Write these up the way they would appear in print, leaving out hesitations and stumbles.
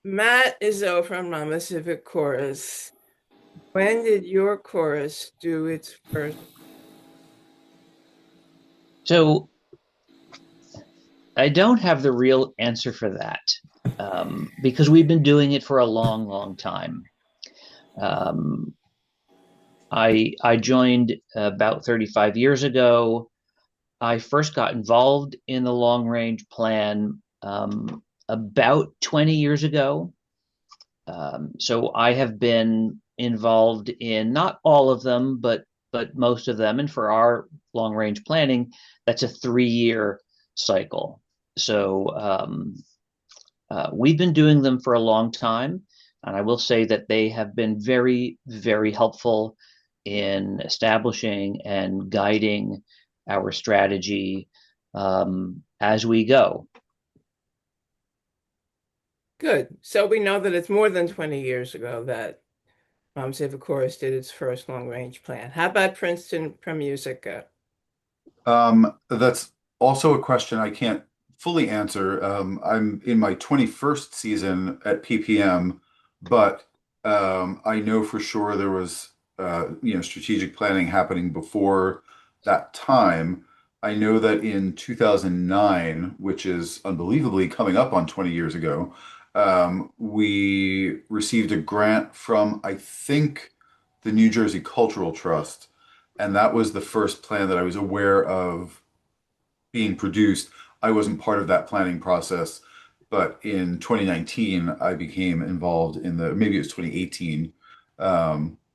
Matt Izzo from Monmouth Civic Chorus. When did your chorus do its first? So I don't have the real answer for that because we've been doing it for a long, long time. Um, I joined about 35 years ago. I first got involved in the long range plan about 20 years ago. So I have been involved in not all of them, but most of them. And for our long range planning, that's a 3 year cycle. So we've been doing them for a long time, and I will say that they have been very, very helpful in establishing and guiding our strategy as we go. Good. So we know that it's more than 20 years ago that Civic Chorus did its first long-range plan. How about Princeton from Musica? That's also a question I can't fully answer. I'm in my 21st season at PPM, but I know for sure there was strategic planning happening before that time. I know that in 2009, which is unbelievably coming up on 20 years ago, we received a grant from, I think, the New Jersey Cultural Trust, and that was the first plan that I was aware of being produced. I wasn't part of that planning process, but in 2019, I became involved in maybe it was 2018,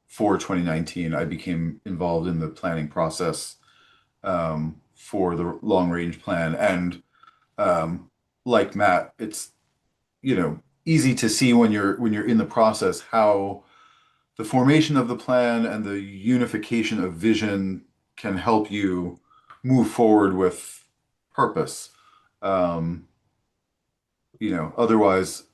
for 2019, I became involved in the planning process for the long range plan. And like Matt, it's, easy to see when you're in the process how the formation of the plan and the unification of vision can help you move forward with purpose. Um, Otherwise,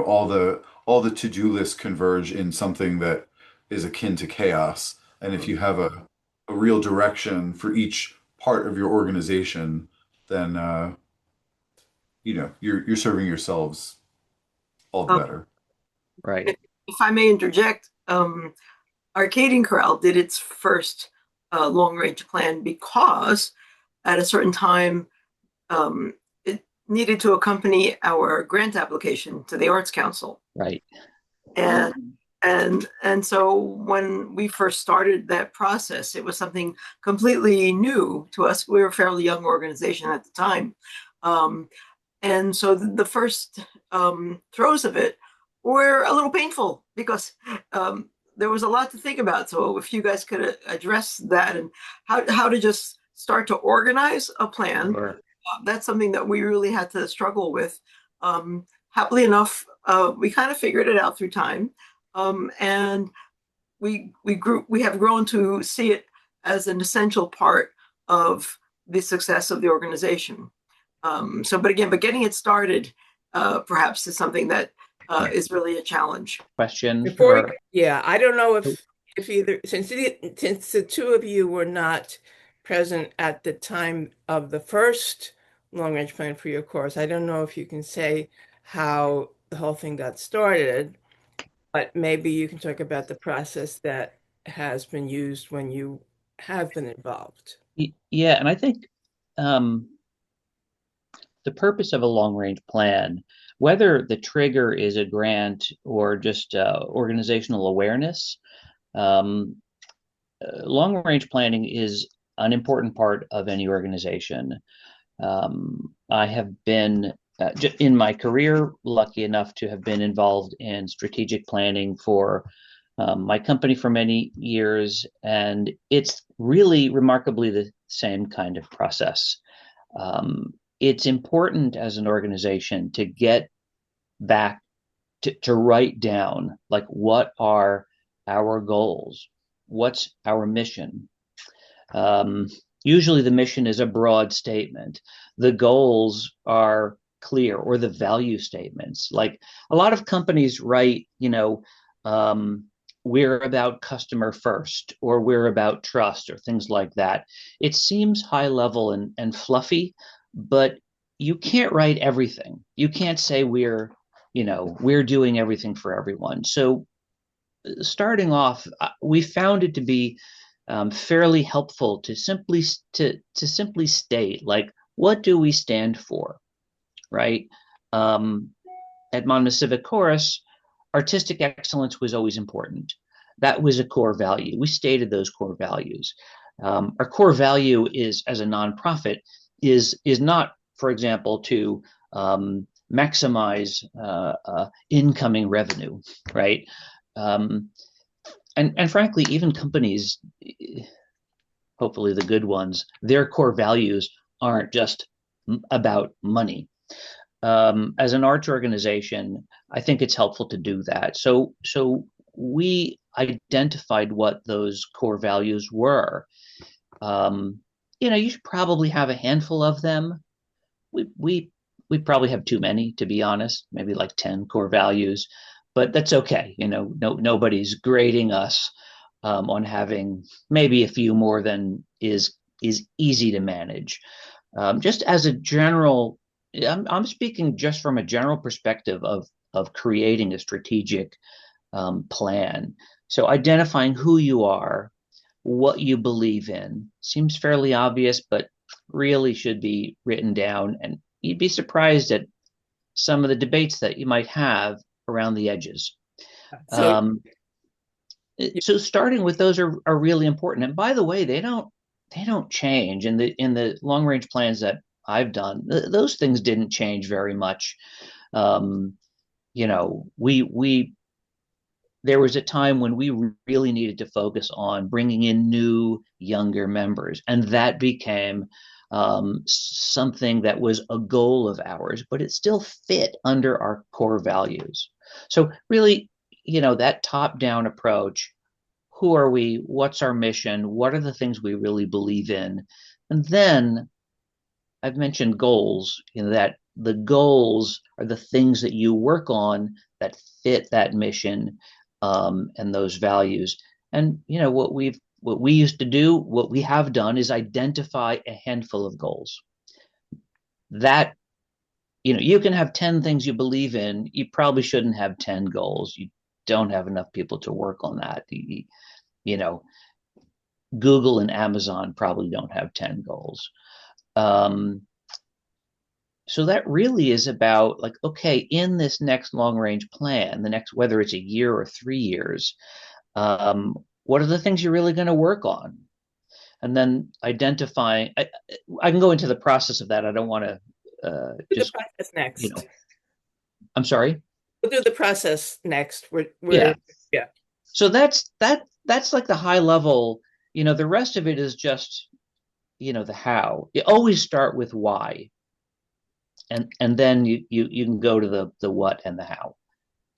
all the to-do lists converge in something that is akin to chaos. And if you have a real direction for each part of your organization, then you're serving yourselves all the Um, better. Right. if I may interject, Arcadian Chorale did its first long range plan because at a certain time it needed to accompany our grant application to the Arts Council. Right. And so when we first started that process, it was something completely new to us. We were a fairly young organization at the time. Um, and so the first throes of it were a little painful because there was a lot to think about. So if you guys could address that and how to just start to organize a plan, Sure. that's something that we really had to struggle with. Happily enough, we kind of figured it out through time, and we have grown to see it as an essential part of the success of the organization. But getting it started perhaps is something that is really a challenge. Question Before, for yeah, I don't know if either since the two of you were not present at the time of the first long range plan for your course, I don't know if you can say how the whole thing got started, but maybe you can talk about the process that has been used when you have been involved. yeah, and I think um, the purpose of a long range plan, whether the trigger is a grant or just organizational awareness, um, long range planning is an important part of any organization. I have been in my career lucky enough to have been involved in strategic planning for my company for many years, and it's really remarkably the same kind of process. It's important as an organization to get back to write down like what are our goals, what's our mission. Um, Usually the mission is a broad statement. The goals are clear, or the value statements. Like a lot of companies write, we're about customer first, or we're about trust, or things like that. It seems high level and fluffy, but you can't write everything. You can't say we're we're doing everything for everyone. So starting off, we found it to be fairly helpful to simply state, like, what do we stand for, right? Um, at Monmouth Civic Chorus, artistic excellence was always important. That was a core value. We stated those core values. Our core value is, as a nonprofit, is not, for example, to maximize incoming revenue, right? Um, and frankly, even companies, hopefully the good ones, their core values aren't just about money. As an arts organization, I think it's helpful to do that. So we identified what those core values were. You should probably have a handful of them. We probably have too many, to be honest, maybe like 10 core values, but that's okay. Nobody's grading us on having maybe a few more than is easy to manage. Just as a general, I'm speaking just from a general perspective of creating a strategic plan. So identifying who you are, what you believe in, seems fairly obvious, but really should be written down. And you'd be surprised at some of the debates that you might have around the edges. So, So starting with those are really important. And by the way, they don't change in the long range plans that I've done. Those things didn't change very much. We there was a time when we really needed to focus on bringing in new, younger members, and that became something that was a goal of ours, but it still fit under our core values. So really, that top-down approach: who are we? What's our mission? What are the things we really believe in? And then I've mentioned goals, that the goals are the things that you work on that fit that mission, and those values. And what we used to do, what we have done, is identify a handful of goals. That you can have 10 things you believe in. You probably shouldn't have 10 goals. You don't have enough people to work on that. Google and Amazon probably don't have 10 goals. So that really is about, like, okay, in this next long range plan, the next, whether it's a year or 3 years, what are the things you're really going to work on? And then identifying, I can go into the process of that. I don't want to do the just, process next. I'm sorry. We'll do the process next. Yeah. Yeah. So that's like the high level. The rest of it is just, the how. You always start with why, and then you can go to the what and the how.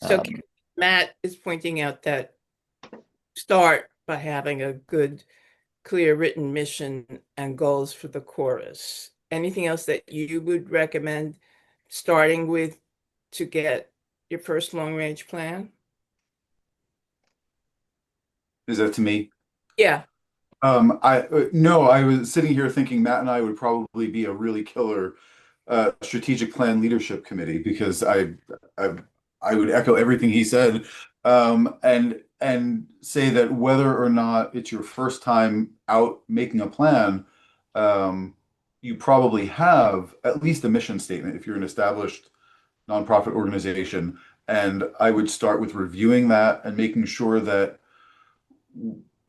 So Matt is pointing out that start by having a good, clear written mission and goals for the chorus. Anything else that you would recommend starting with to get your first long range plan? Is that to me? Yeah. I was sitting here thinking Matt and I would probably be a really killer strategic plan leadership committee, because I I would echo everything he said, and say that whether or not it's your first time out making a plan, you probably have at least a mission statement if you're an established nonprofit organization. And I would start with reviewing that and making sure that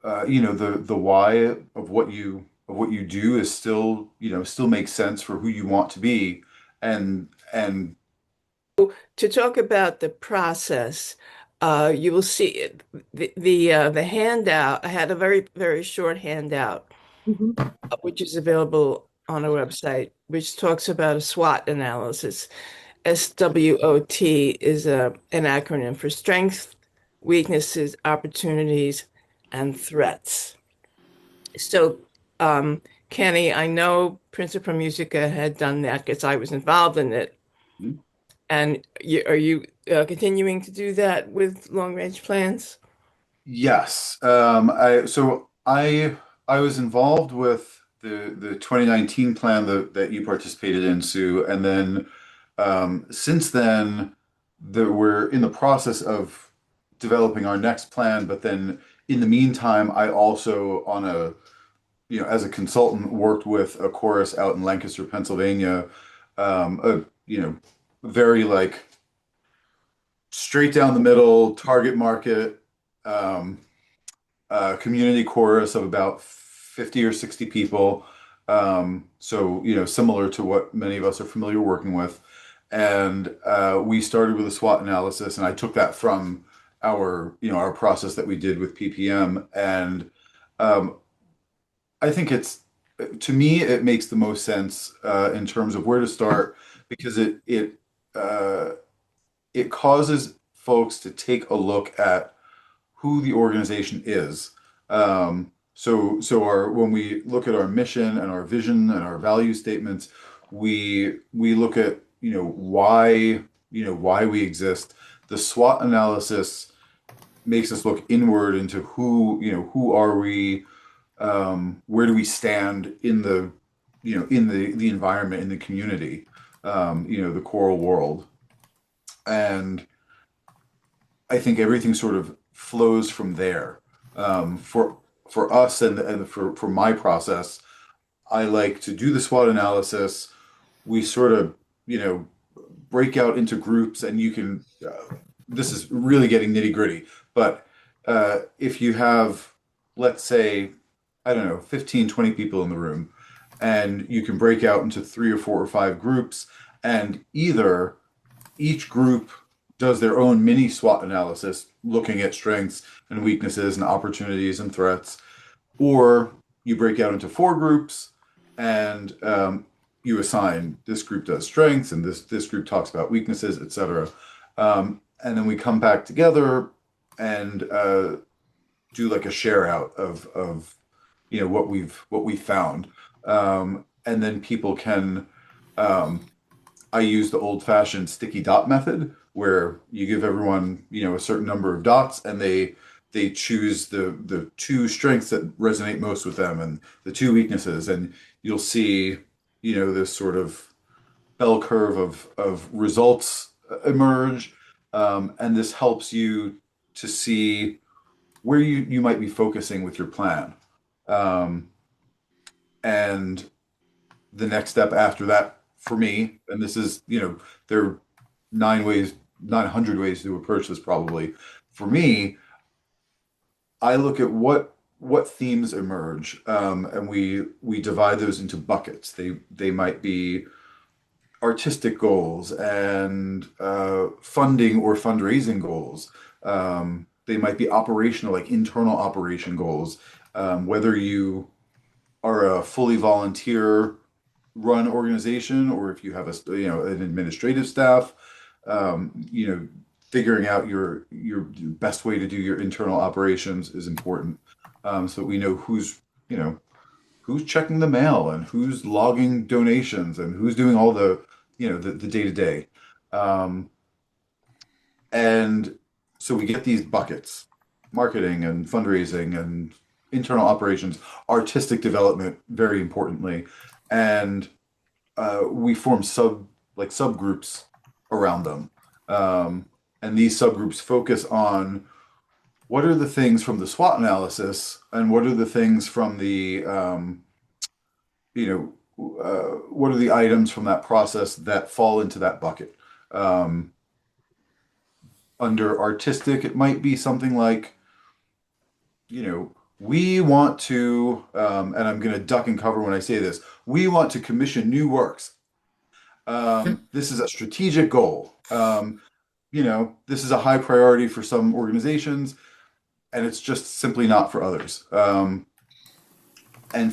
the why of what you do is still still makes sense for who you want to be. And To talk about the process, you will see the handout. I had a very, very short handout, Mhm. which is available on our website, which talks about a SWOT analysis. SWOT is an acronym for strengths, weaknesses, opportunities, and threats. So, Kenny, I know Princeton from Musica had done that because I was involved in it. And are you continuing to do that with long range plans? yes, I was involved with the 2019 plan that you participated in, Sue, and then since then. we're in the process of developing our next plan, but then in the meantime, I also as a consultant, worked with a chorus out in Lancaster, Pennsylvania, a, very like straight down the middle, target market, um, community chorus of about 50 or 60 people. So, similar to what many of us are familiar working with. And we started with a SWOT analysis, and I took that from our process that we did with PPM. And um, I think to me, it makes the most sense in terms of where to start because uh, it causes folks to take a look at who the organization is. When we look at our mission and our vision and our value statements, we look at why we exist. The SWOT analysis makes us look inward into who are we, where do we stand in the environment, in the community, the choral world. And I think everything sort of flows from there. For us and for my process, I like to do the SWOT analysis. We sort of, break out into groups, and you can. This is really getting nitty gritty, but if you have, let's say, I don't know, 15, 20 people in the room, and you can break out into 3 or 4 or 5 groups, and either each group does their own mini SWOT analysis, looking at strengths and weaknesses and opportunities and threats, or you break out into 4 groups and you assign this group does strengths and this group talks about weaknesses, etc. And then we come back together and do like a share out of what we've found, and then people can. I use the old-fashioned sticky dot method where you give everyone, a certain number of dots, and they choose the 2 strengths that resonate most with them and the 2 weaknesses, and you'll see, this sort of bell curve of results emerge, and this helps you to see where you might be focusing with your plan. Um, and the next step after that for me, and this is, there are 900 ways to approach this probably. For me, I look at what themes emerge, and we divide those into buckets. They might be artistic goals and funding or fundraising goals. They might be operational, like internal operation goals. Whether you are a fully volunteer run organization or if you have an administrative staff, figuring out your best way to do your internal operations is important. So we know who's checking the mail and who's logging donations and who's doing all the day to day. And so we get these buckets: marketing and fundraising and internal operations, artistic development, very importantly. And we form subgroups around them. And these subgroups focus on what are the things from the SWOT analysis and what are the things from what are the items from that process that fall into that bucket. Um, Under artistic, it might be something like, we want to, and I'm going to duck and cover when I say this, we want to commission new works. This is a strategic goal. This is a high priority for some organizations, and it's just simply not for others. And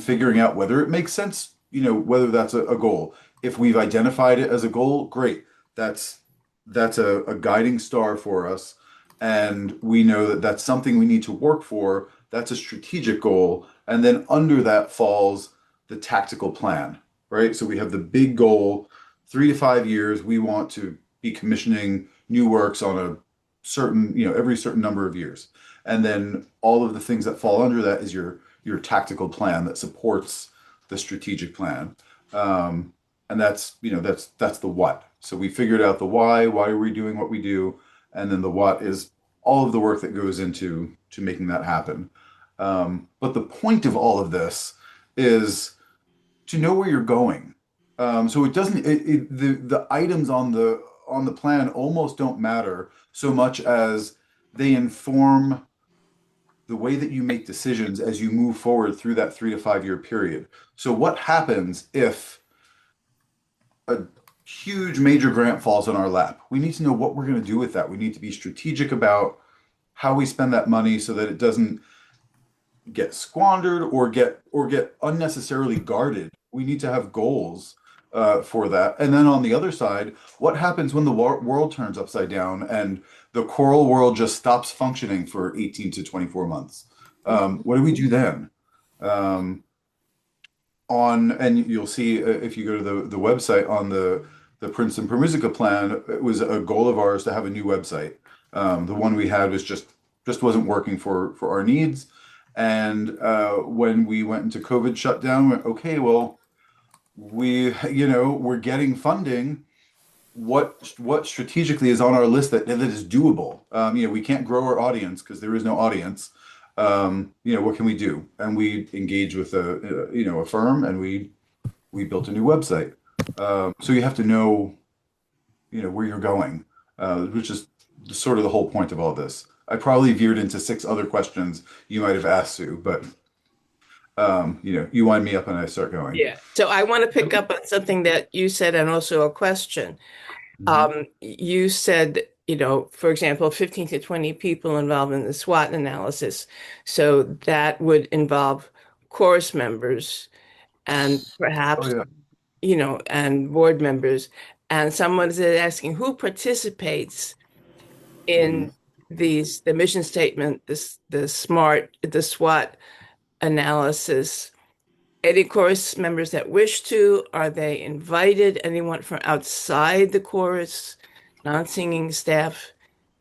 figuring out whether it makes sense, whether that's a goal. If we've identified it as a goal, great. That's a guiding star for us, and we know that that's something we need to work for. That's a strategic goal, and then under that falls the tactical plan, right? So we have the big goal, 3 to 5 years. We want to be commissioning new works on a certain, every certain number of years, and then all of the things that fall under that is your tactical plan that supports the strategic plan. And that's, that's the what. So we figured out the why are we doing what we do, and then the what is all of the work that goes into making that happen. But the point of all of this is to know where you're going. So it doesn't the items on the plan almost don't matter so much as they inform the way that you make decisions as you move forward through that 3 to 5 year period. So what happens if a huge major grant falls on our lap? We need to know what we're going to do with that. We need to be strategic about how we spend that money so that it doesn't get squandered or get unnecessarily guarded. We need to have goals for that. And then on the other side, what happens when the world turns upside down and the choral world just stops functioning for 18 to 24 months? What do we do then? And you'll see if you go to the website on the Princeton per Musica plan, it was a goal of ours to have a new website. The one we had was just wasn't working for our needs. And when we went into COVID shutdown, we went, okay, well, we're getting funding. What strategically is on our list that is doable? We can't grow our audience because there is no audience. What can we do? And we engaged with a firm, and we built a new website. So you have to know, where you're going, which is sort of the whole point of all this. I probably veered into 6 other questions you might have asked, Sue, but you wind me up and I start going. Yeah. So I want to pick up on something that you said and also a question. Mhm. You said, for example, 15 to 20 people involved in the SWOT analysis. So that would involve chorus members and Oh perhaps, yeah. and board members. And someone is asking who participates Mhm. in the mission statement, the SWOT analysis. Any chorus members that wish to, are they invited? Anyone from outside the chorus, non-singing staff,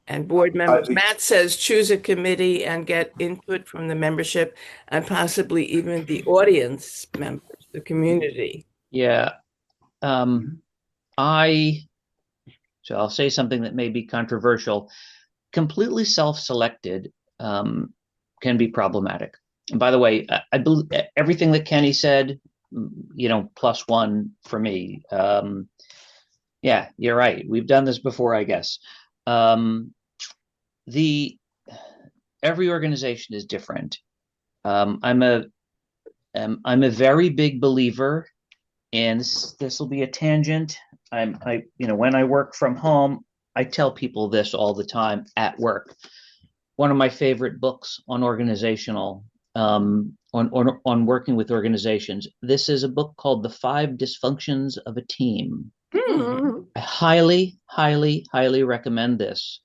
and board members? I, Matt says choose a committee and get input from the membership and possibly even the audience members, the community. Yeah. Um, I, so I'll say something that may be controversial. Completely self-selected can be problematic. And by the way, I believe everything that Kenny said, +1 for me. Yeah, you're right. We've done this before, I guess. Um, the Every organization is different. I'm a very big believer, and this will be a tangent. When I work from home, I tell people this all the time at work. One of my favorite books on organizational on working with organizations. This is a book called The Five Dysfunctions of a Team. Hmm. I highly, highly, highly recommend this.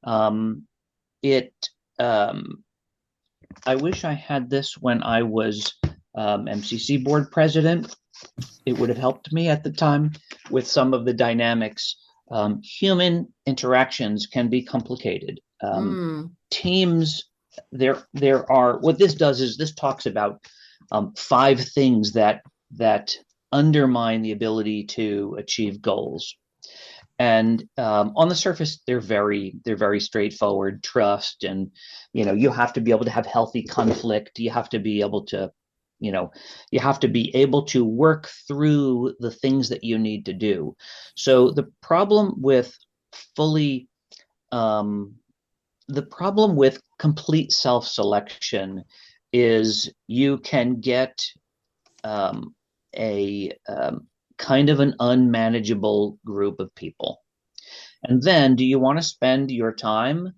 Um, it I wish I had this when I was MCC board president. It would have helped me at the time with some of the dynamics. Human interactions can be complicated. Teams, there are, what this does is this talks about 5 things that undermine the ability to achieve goals. And on the surface, they're very straightforward. Trust, and you have to be able to have healthy conflict. You have to be able to, you have to be able to work through the things that you need to do. So fully, um, the problem with complete self-selection is you can get a kind of an unmanageable group of people. And then, do you want to spend your time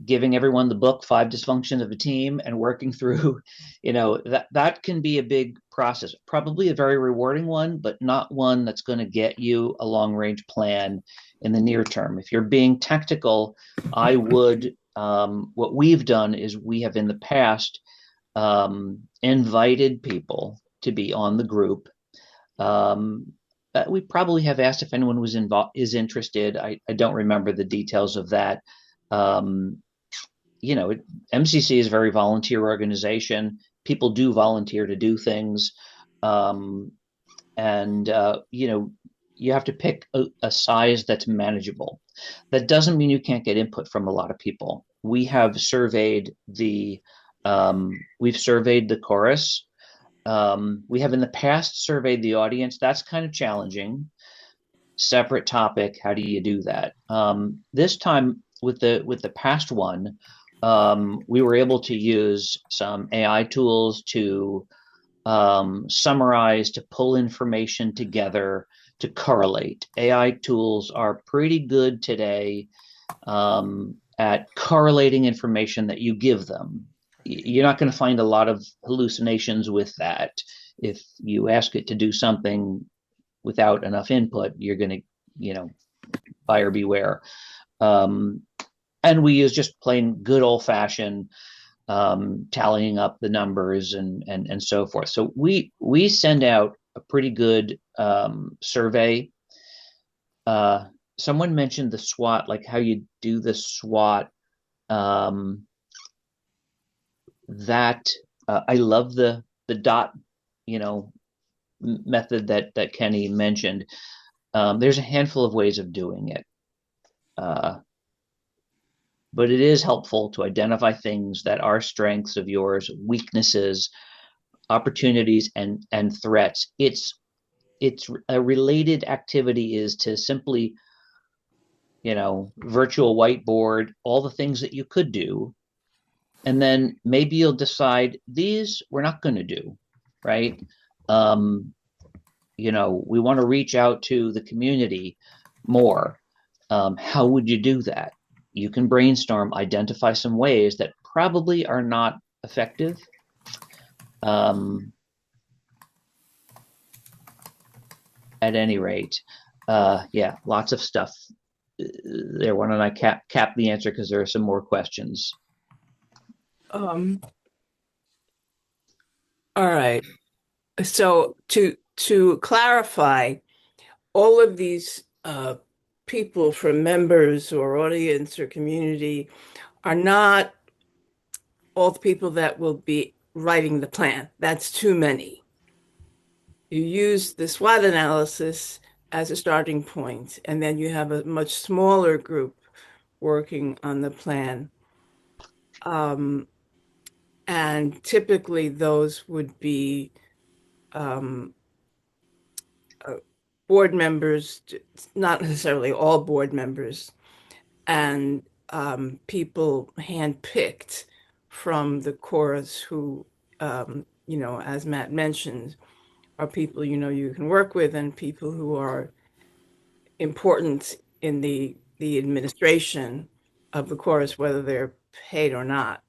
giving everyone the book Five Dysfunctions of a Team and working through, that can be a big process, probably a very rewarding one, but not one that's going to get you a long range plan in the near term. If you're being tactical, I would, what we've done is we have in the past invited people to be on the group. We probably have asked if anyone is interested. I don't remember the details of that. Um, MCC is a very volunteer organization. People do volunteer to do things. Um, and you have to pick a size that's manageable. That doesn't mean you can't get input from a lot of people. We've surveyed the chorus. We have in the past surveyed the audience. That's kind of challenging. Separate topic. How do you do that? This time with the past one, we were able to use some AI tools to summarize, to pull information together, to correlate. AI tools are pretty good today at correlating information that you give them. You're not going to find a lot of hallucinations with that. If you ask it to do something without enough input, you're going to, buyer beware. And we use just plain good old fashioned tallying up the numbers and so forth. So we send out a pretty good survey. Someone mentioned the SWOT, like how you do the SWOT. That I love the dot, method that Kenny mentioned. There's a handful of ways of doing it. But it is helpful to identify things that are strengths of yours, weaknesses, opportunities, and threats. It's a related activity is to simply, virtual whiteboard all the things that you could do, and then maybe you'll decide these we're not going to do, right? We want to reach out to the community more. How would you do that? You can brainstorm, identify some ways that probably are not effective. At any rate, lots of stuff there. Why don't I cap the answer, because there are some more questions. All right. So to clarify, all of these people from members or audience or community are not all the people that will be writing the plan. That's too many. You use the SWOT analysis as a starting point, and then you have a much smaller group working on the plan. And typically those would be board members, not necessarily all board members, and people handpicked from the chorus who, as Matt mentioned, are people you can work with and people who are important in the administration of the chorus, whether they're paid or not.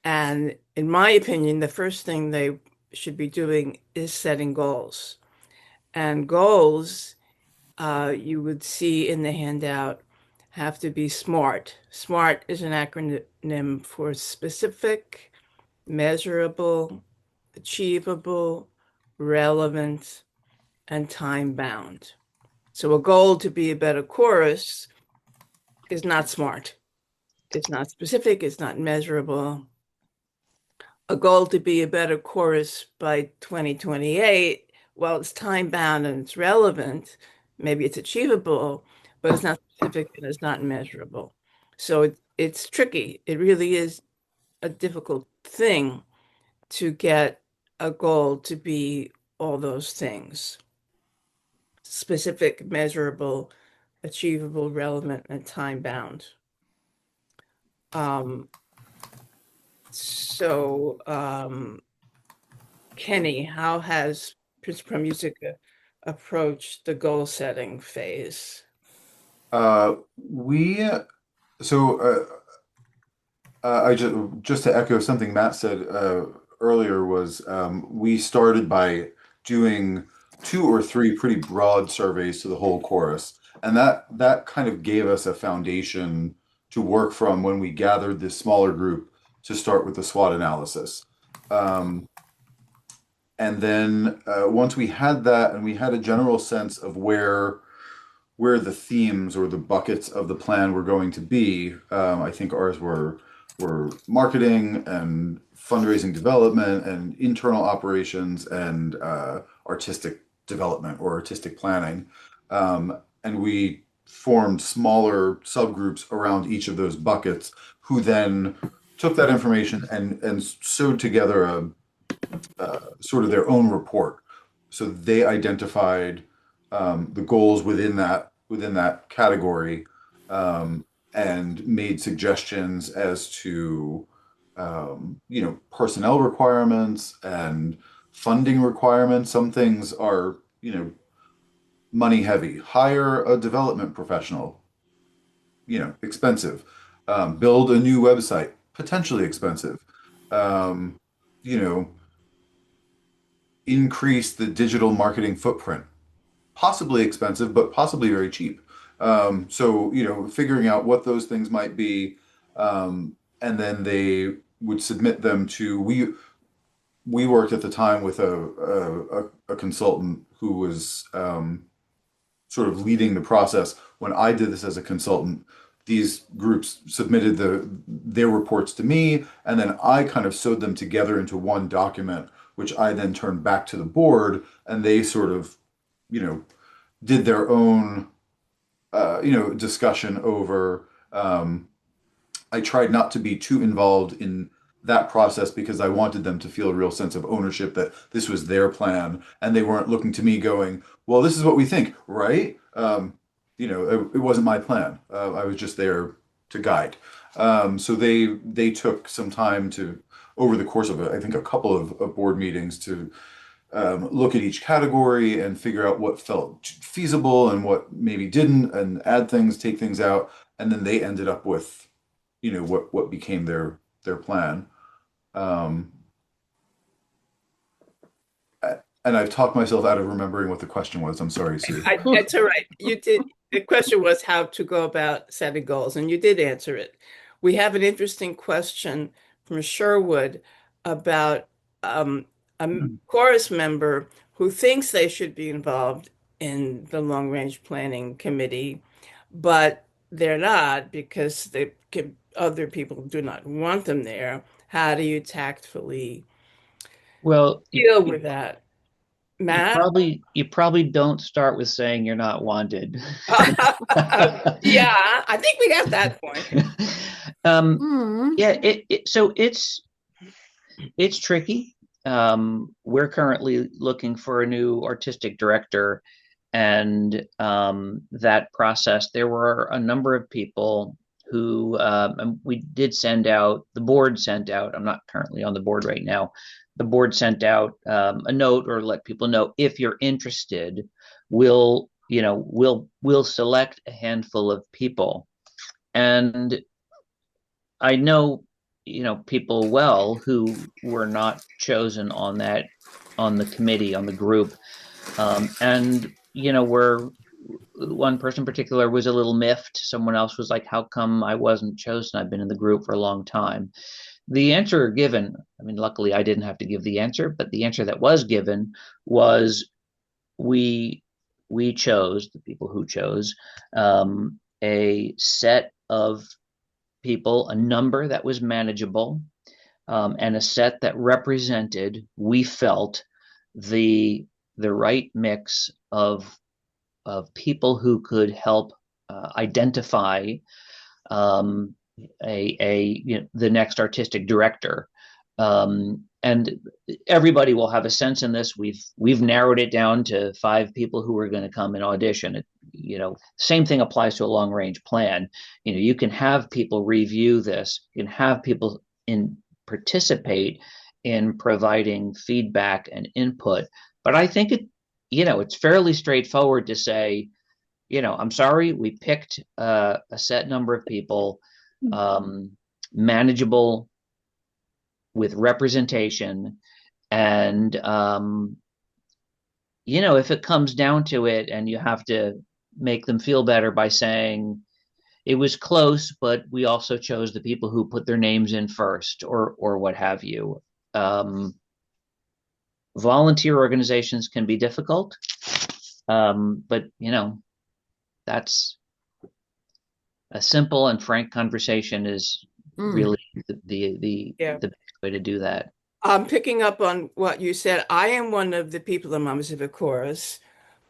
And in my opinion, the first thing they should be doing is setting goals. And goals, you would see in the handout, have to be SMART. SMART is an acronym for specific, measurable, achievable, relevant, and time-bound. So a goal to be a better chorus is not SMART. It's not specific, it's not measurable. A goal to be a better chorus by 2028, well, it's time-bound and it's relevant. Maybe it's achievable, but it's not specific and it's not measurable. So it's tricky. It really is a difficult thing to get a goal to be all those things: specific, measurable, achievable, relevant, and time-bound. Kenny, how has Princeton Musica approached the goal setting phase? We so I just to echo something Matt said earlier was we started by doing 2 or 3 pretty broad surveys to the whole chorus, and that kind of gave us a foundation to work from when we gathered this smaller group to start with the SWOT analysis. And then once we had that and we had a general sense of where the themes or the buckets of the plan were going to be, I think ours were were marketing and fundraising development and internal operations and artistic development or artistic planning. And we formed smaller subgroups around each of those buckets who then took that information and sewed together a sort of their own report. So they identified the goals within that category, and made suggestions as to personnel requirements and funding requirements. Some things are money heavy. Hire a development professional, expensive. Build a new website, potentially expensive. Um, you know, increase the digital marketing footprint, possibly expensive, but possibly very cheap. So, figuring out what those things might be, and then they would submit them to, we worked at the time with a consultant who was sort of leading the process. When I did this as a consultant, these groups submitted their reports to me, and then I kind of sewed them together into one document, which I then turned back to the board, and they sort of, you know, did their own, discussion over. I tried not to be too involved in that process because I wanted them to feel a real sense of ownership that this was their plan, and they weren't looking to me going, "Well, this is what we think, right?" It wasn't my plan. I was just there to guide. So they took some time to, over the course of I think a couple of board meetings, to look at each category and figure out what felt feasible and what maybe didn't, and add things, take things out, and then they ended up with, what became their plan. Um, and I've talked myself out of remembering what the question was. I'm sorry, Sue. That's all right. You did. The question was how to go about setting goals, and you did answer it. We have an interesting question from Sherwood about a chorus member who thinks they should be involved in the long range planning committee, but they're not because other people do not want them there. How do you tactfully Well, deal with that, Matt? you probably don't start with saying you're not wanted. Yeah, I think we got that point. Yeah, so it's tricky. We're currently looking for a new artistic director, and that process, there were a number of people who we did send out, the board sent out, I'm not currently on the board right now, the board sent out a note or let people know, if you're interested, we'll select a handful of people. And I know, people well who were not chosen on the committee, on the group. And, where one person in particular was a little miffed. Someone else was like, how come I wasn't chosen? I've been in the group for a long time. The answer given, I mean, luckily I didn't have to give the answer, but the answer that was given was we chose, the people who chose, a set of people, a number that was manageable, and a set that represented, we felt, the right mix of people who could help identify the next artistic director. And everybody will have a sense in this. We've narrowed it down to 5 people who are going to come and audition. Same thing applies to a long range plan. You can have people review this. You can have people participate in providing feedback and input. But I think it's fairly straightforward to say, I'm sorry, we picked a set number of people, manageable, with representation, and if it comes down to it and you have to make them feel better by saying it was close, but we also chose the people who put their names in first, or what have you. Volunteer organizations can be difficult, but that's a simple and frank conversation is really Yeah. the best way to do that. Picking up on what you said, I am one of the people in Monmouth Civic Chorus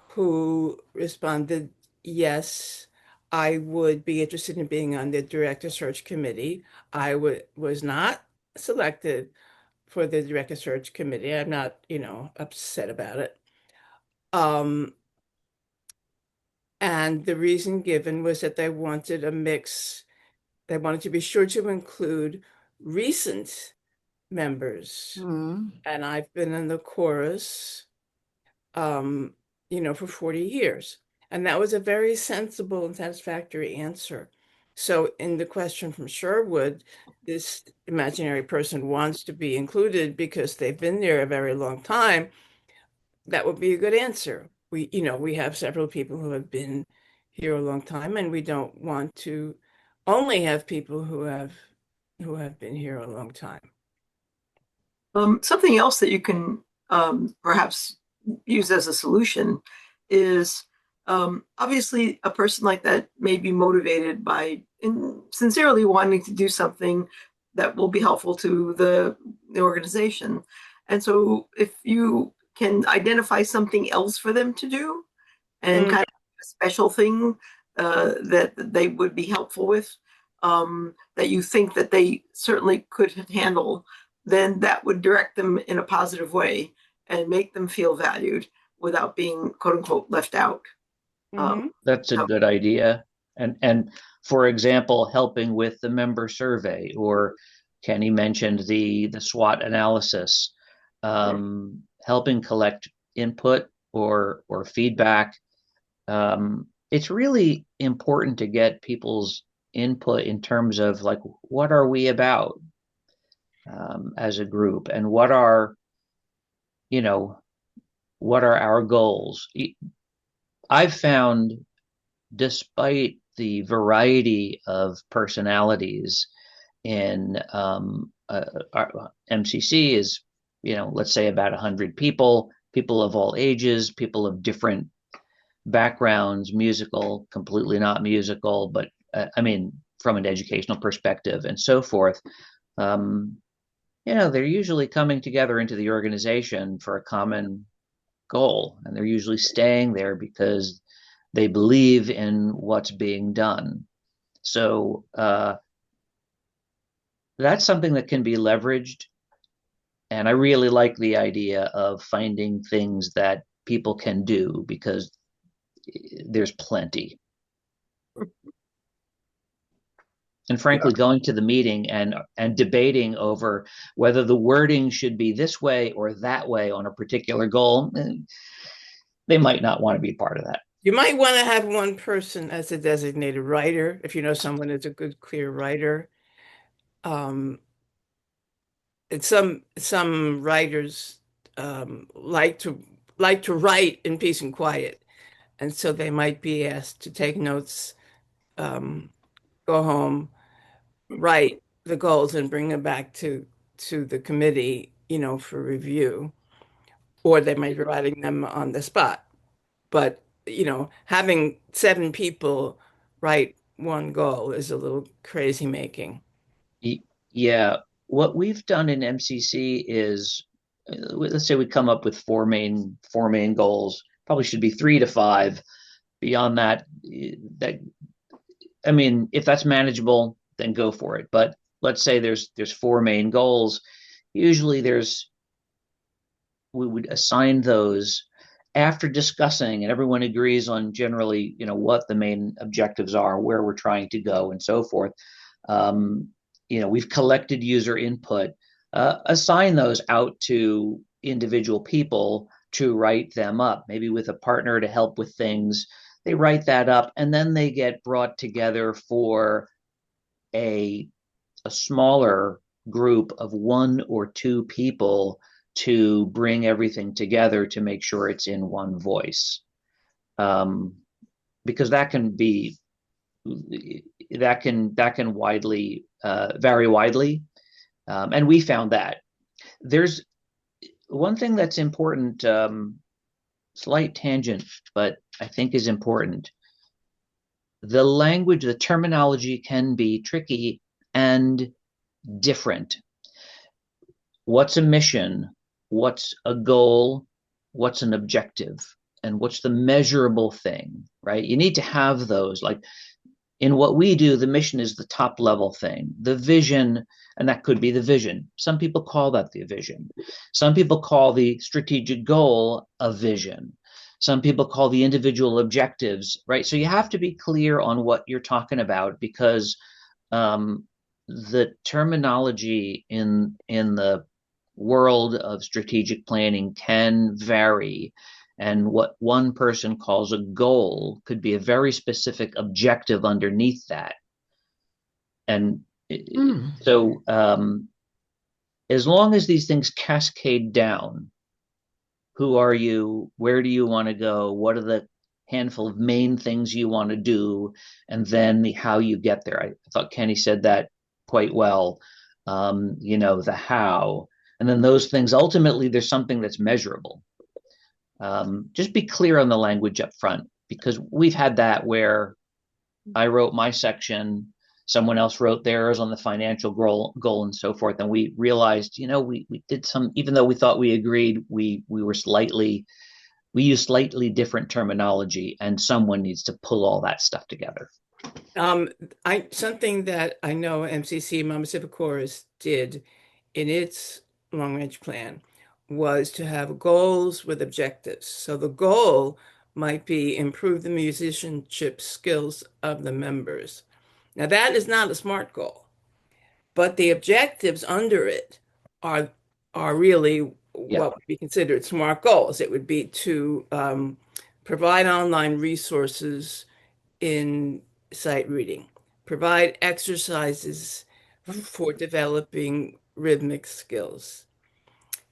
who responded, yes, I would be interested in being on the director search committee. Was not selected for the director search committee. I'm not, upset about it. And the reason given was that they wanted a mix. They wanted to be sure to include recent members. And I've been in the chorus, for 40 years. And that was a very sensible and satisfactory answer. So in the question from Sherwood, this imaginary person wants to be included because they've been there a very long time. That would be a good answer. We have several people who have been here a long time, and we don't want to only have people who have been here a long time. Something else that you can perhaps use as a solution is obviously a person like that may be motivated by sincerely wanting to do something that will be helpful to the organization. And so if you can identify something else for them to do and kind of a special thing that they would be helpful with, that you think that they certainly could handle, then that would direct them in a positive way and make them feel valued without being quote unquote left out. That's a good idea. And for example, helping with the member survey, or Kenny mentioned the SWOT analysis, helping collect input or feedback. It's really important to get people's input in terms of like, what are we about as a group, and what are our goals? I've found, despite the variety of personalities in our MCC is, let's say about 100 people of all ages, people of different backgrounds, musical, completely not musical, but from an educational perspective and so forth. They're usually coming together into the organization for a common goal, and they're usually staying there because they believe in what's being done. So that's something that can be leveraged. And I really like the idea of finding things that people can do, because there's plenty. And frankly, going to the meeting and debating over whether the wording should be this way or that way on a particular goal, they might not want to be part of that. You might want to have one person as a designated writer, if you know someone is a good, clear writer. Some writers like to write in peace and quiet, and so they might be asked to take notes, go home, write the goals, and bring them back to the committee, for review, or they might be writing them on the spot. But having 7 people write one goal is a little crazy making. Yeah, what we've done in MCC is, let's say we come up with four main goals. Probably should be 3 to 5. Beyond that, if that's manageable, then go for it. But let's say there's 4 main goals. Usually we would assign those after discussing, and everyone agrees on generally, what the main objectives are, where we're trying to go, and so forth. We've collected user input, assign those out to individual people to write them up, maybe with a partner to help with things. They write that up, and then they get brought together for a smaller group of 1 or 2 people to bring everything together to make sure it's in one voice. Because that can widely vary widely. And we found that there's one thing that's important, slight tangent, but I think is important. The language, the terminology can be tricky, and different. What's a mission? What's a goal? What's an objective? And what's the measurable thing, right? You need to have those. Like in what we do, the mission is the top level thing. The vision, and that could be the vision. Some people call that the vision. Some people call the strategic goal a vision. Some people call the individual objectives, right? So you have to be clear on what you're talking about, because the terminology in the world of strategic planning can vary. And what one person calls a goal could be a very specific objective underneath that. And so as long as these things cascade down, who are you? Where do you want to go? What are the handful of main things you want to do? And then how you get there. I thought Kenny said that quite well. The how. And then those things, ultimately, there's something that's measurable. Just be clear on the language up front, because we've had that where I wrote my section, someone else wrote theirs on the financial goal and so forth. And we realized, we did some, even though we thought we agreed, we used slightly different terminology, and someone needs to pull all that stuff together. Something that I know MCC, Monmouth Civic Chorus, did in its long-range plan was to have goals with objectives. So the goal might be improve the musicianship skills of the members. Now that is not a SMART goal, but the objectives under it are really what would be considered SMART goals. It would be to provide online resources in sight reading, provide exercises for developing rhythmic skills.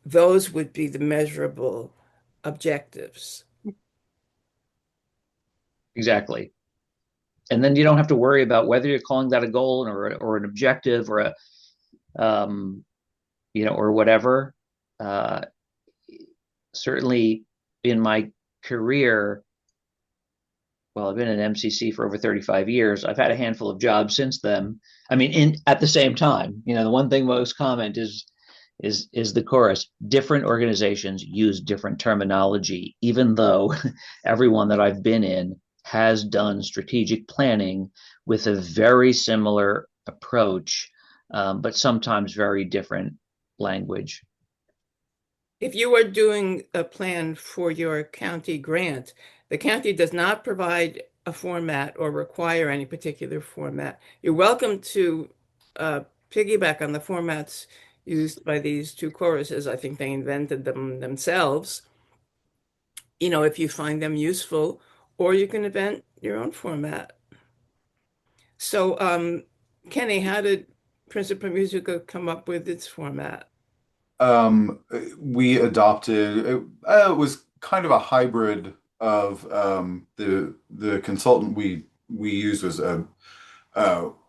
Those would be the measurable objectives. Exactly. And then you don't have to worry about whether you're calling that a goal or an objective or or whatever. Certainly in my career, well, I've been at MCC for over 35 years. I've had a handful of jobs since then. I mean, at the same time, the one thing most common is the chorus. Different organizations use different terminology, even though everyone that I've been in has done strategic planning with a very similar approach, but sometimes very different language. If you are doing a plan for your county grant, the county does not provide a format or require any particular format. You're welcome to piggyback on the formats used by these two choruses. I think they invented them themselves. If you find them useful, or you can invent your own format. So, Kenny, how did Princeton Musica come up with its format? We adopted it was kind of a hybrid of the consultant we used was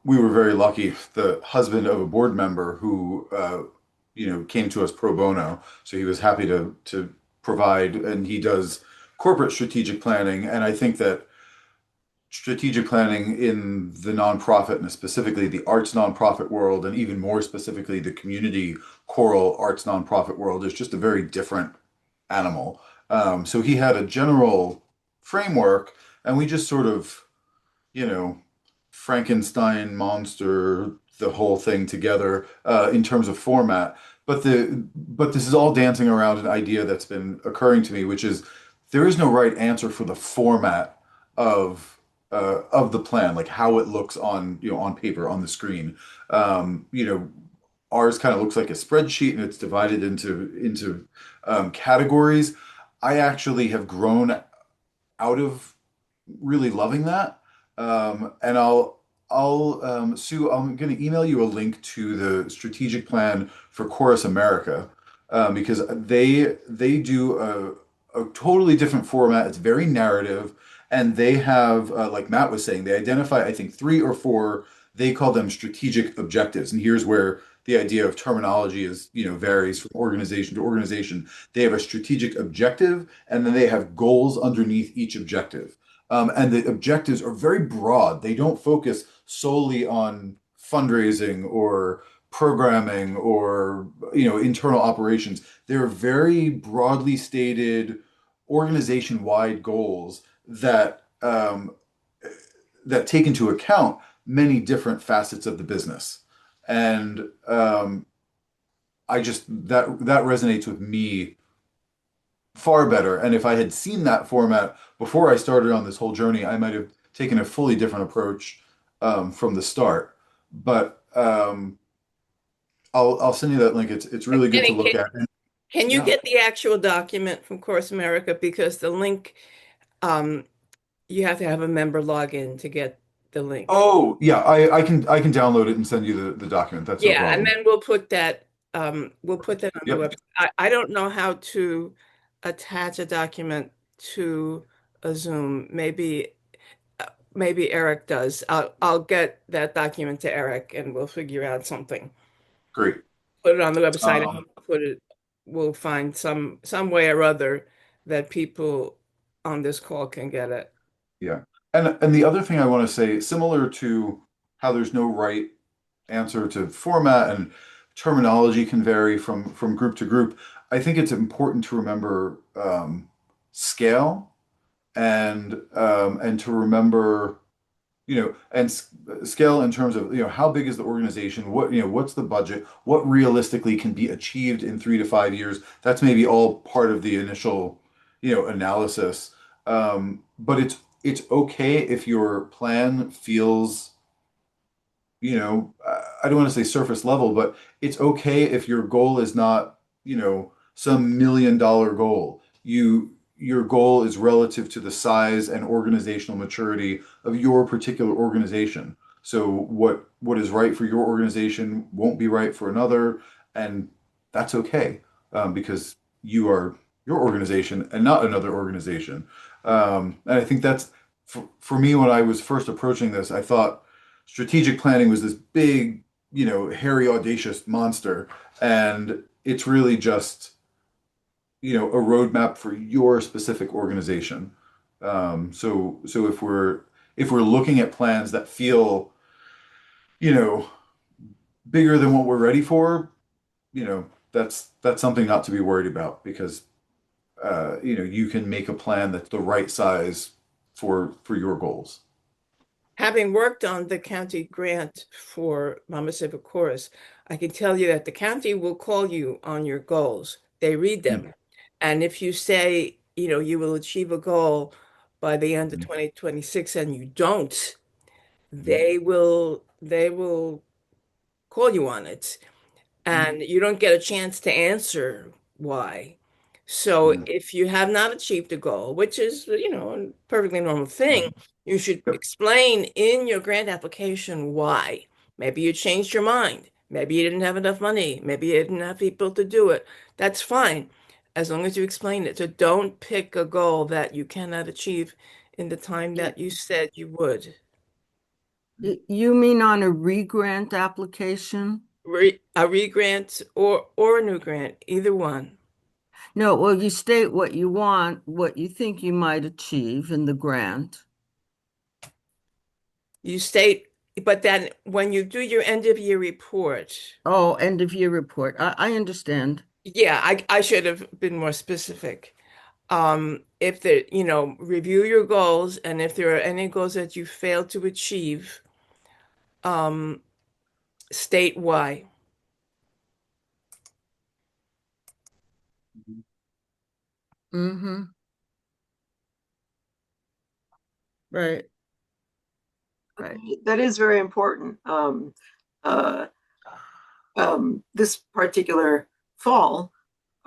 we were very lucky. The husband of a board member who came to us pro bono, so he was happy to provide, and he does corporate strategic planning. And I think that strategic planning in the nonprofit, and specifically the arts nonprofit world, and even more specifically the community choral arts nonprofit world, is just a very different animal. So he had a general framework, and we just sort of, Frankenstein monster the whole thing together in terms of format. But this is all dancing around an idea that's been occurring to me, which is there is no right answer for the format of the plan, like how it looks on on paper on the screen. Ours kind of looks like a spreadsheet, and it's divided into categories. I actually have grown out of really loving that, and Sue, I'm going to email you a link to the strategic plan for Chorus America, because they do a totally different format. It's very narrative. And they have, like Matt was saying, they identify, I think, 3 or 4, they call them strategic objectives. And here's where the idea of terminology varies from organization to organization. They have a strategic objective, and then they have goals underneath each objective. And the objectives are very broad. They don't focus solely on fundraising or programming or internal operations. They're very broadly stated organization-wide goals that take into account many different facets of the business. And I just that resonates with me far better. And if I had seen that format before I started on this whole journey, I might have taken a fully different approach from the start. But I'll send you that link. It's really good to Kenny, look at. can you Yeah. get the actual document from Course America? Because the link, um, you have to have a member login to get the link. Oh, yeah, I can download it and send you the document. That's no Yeah, and problem. then we'll put that on the Yep, website. I don't know how to attach a document to a Zoom. Maybe Eric does. I'll get that document to Eric and we'll figure out something. great. Put it on the website and Um, we'll find some way or other that people on this call can get it. yeah. And the other thing I want to say, similar to how there's no right answer to format and terminology can vary from group to group, I think it's important to remember scale and to remember and scale in terms of how big is the organization, what's the budget, what realistically can be achieved in 3 to 5 years. That's maybe all part of the initial analysis. But it's okay if your plan feels I don't want to say surface level, but it's okay if your goal is not, some $1 million goal. Your goal is relative to the size and organizational maturity of your particular organization. So what is right for your organization won't be right for another, and that's okay, because you are your organization and not another organization. And I think that's for me when I was first approaching this, I thought strategic planning was this big, hairy, audacious monster. And it's really just, a roadmap for your specific organization. So if we're looking at plans that feel, you know, bigger than what we're ready for, that's something not to be worried about because you can make a plan that's the right size for your goals. Having worked on the county grant for Monmouth Civic Chorus, I can tell you that the county will call you on your goals. They read Mm, them. And if you say, you will achieve a goal by the end of mm, 2026 and you don't, mm, they will call you on it. And you don't get a chance to answer why. So mm, if you have not achieved a goal, which is, a perfectly normal mm. thing, you should Yep. explain in your grant application why. Maybe you changed your mind. Maybe you didn't have enough money. Maybe you didn't have people to do it. That's fine, as long as you explain it. So don't pick a goal that you cannot achieve in the time that you said you would. You mean on a re-grant application? A re-grant or a new grant, either one. No, well, you state what you want, what you think you might achieve in the grant. You state, but then when you do your end of year report, Oh, end of year report. I understand. yeah, I should have been more specific. If the, review your goals, and if there are any goals that you failed to achieve, um, state why. Mm-hmm. Right, right. That is very important. Uh, this particular fall,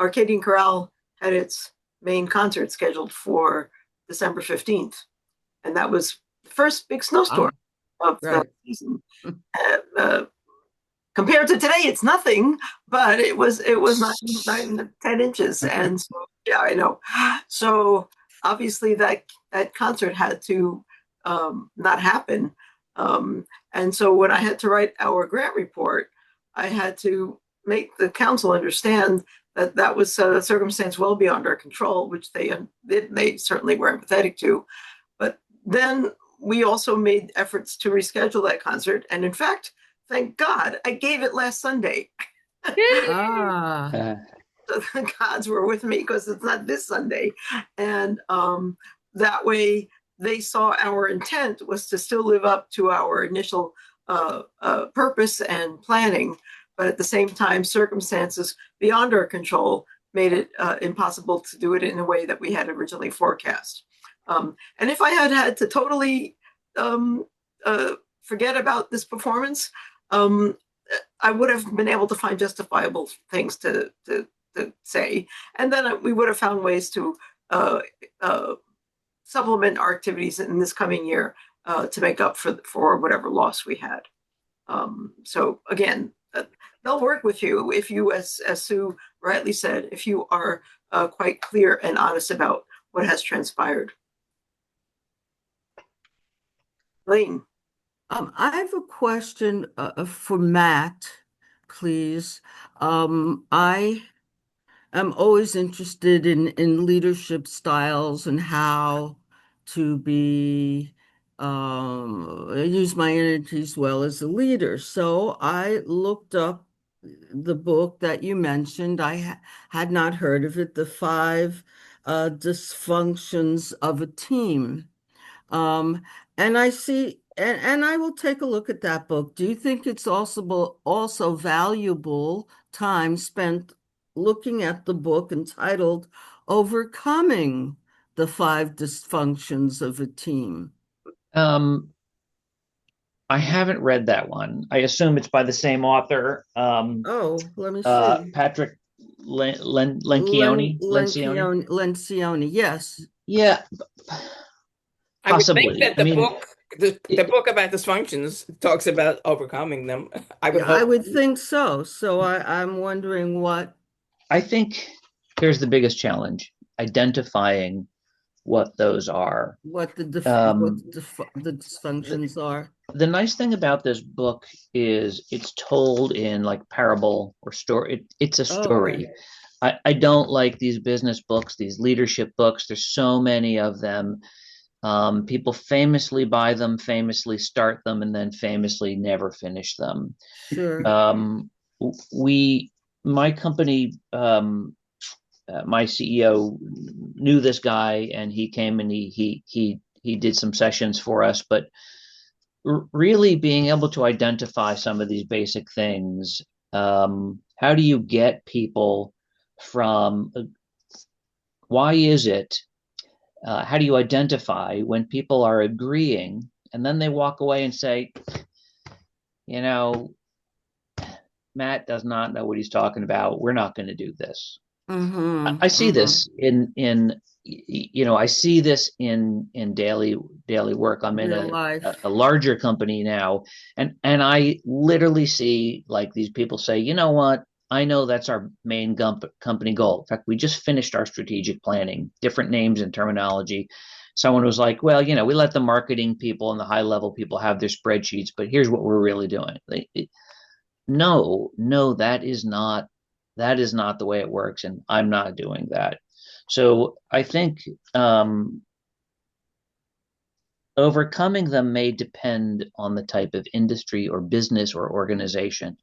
Arcadian Chorale had its main concert scheduled for December 15th. And that was the first big snowstorm Ah, of the right. season. Uh, compared to today, it's nothing, but it was 9 to 10 inches. And so, yeah, I know. So obviously that concert had to not happen. And so when I had to write our grant report, I had to make the council understand that that was a circumstance well beyond our control, which they certainly were empathetic to. But then we also made efforts to reschedule that concert. And in fact, thank God, I gave it last Sunday. Ah, The gods were with me because it's not this Sunday. And that way they saw our intent was to still live up to our initial purpose and planning, but at the same time, circumstances beyond our control made it impossible to do it in a way that we had originally forecast. And if I had had to totally um, forget about this performance, I would have been able to find justifiable things to say, and then we would have found ways to uh, uh, supplement our activities in this coming year to make up for whatever loss we had. So again, they'll work with you if you, as Sue rightly said, if you are quite clear and honest about what has transpired. Lane. I have a question for Matt, please. I am always interested in leadership styles and how to be use my energies well as a leader. So I looked up the book that you mentioned. I had not heard of it, The Five Dysfunctions of a Team. Um, and I see, and I will take a look at that book. Do you think it's also valuable time spent looking at the book entitled Overcoming the Five Dysfunctions of a Team? I haven't read that one. I assume it's by the same author, Oh, let me see. Patrick Lencioni. Lencioni. Lencioni, yes. Yeah, I would think possibly. that the book about dysfunctions talks about overcoming them. I would Yeah, I hope. would think so. So I'm wondering I think here's the biggest challenge: identifying what those are. what Um, the dysfunctions are. the nice thing about this book is it's told in like parable or story. It's a Okay. story. I don't like these business books, these leadership books. There's so many of them. People famously buy them, famously start them, and then famously never finish them. Sure. Um, my company, my CEO knew this guy, and he came and he did some sessions for us. But really, being able to identify some of these basic things, how do you get people from why is it? How do you identify when people are agreeing and then they walk away and say, you know, Matt does not know what he's talking about. We're not going to do this. Mm-hmm. I see Mm-hmm. this I see this in daily work. I'm in Real life. a larger company now, and I literally see like these people say, you know what? I know that's our main company goal. In fact, we just finished our strategic planning, different names and terminology. Someone was like, well, we let the marketing people and the high level people have their spreadsheets, but here's what we're really doing. No, that is not the way it works, and I'm not doing that. So I think overcoming them may depend on the type of industry or business or organization.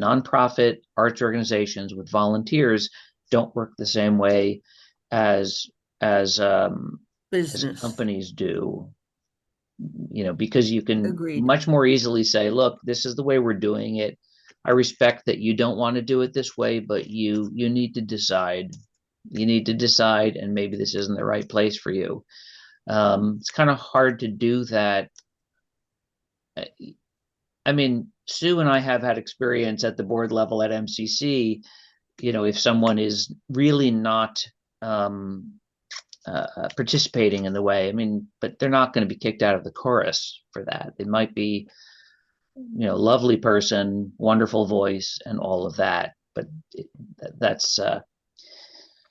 Nonprofit arts organizations with volunteers don't work the same way as as Business. companies do. Because you can Agreed. much more easily say, look, this is the way we're doing it. I respect that you don't want to do it this way, but you need to decide. You need to decide, and maybe this isn't the right place for you. It's kind of hard to do that. I mean, Sue and I have had experience at the board level at MCC. If someone is really not participating in the way, but they're not going to be kicked out of the chorus for that. It might be, lovely person, wonderful voice, and all of that. But that's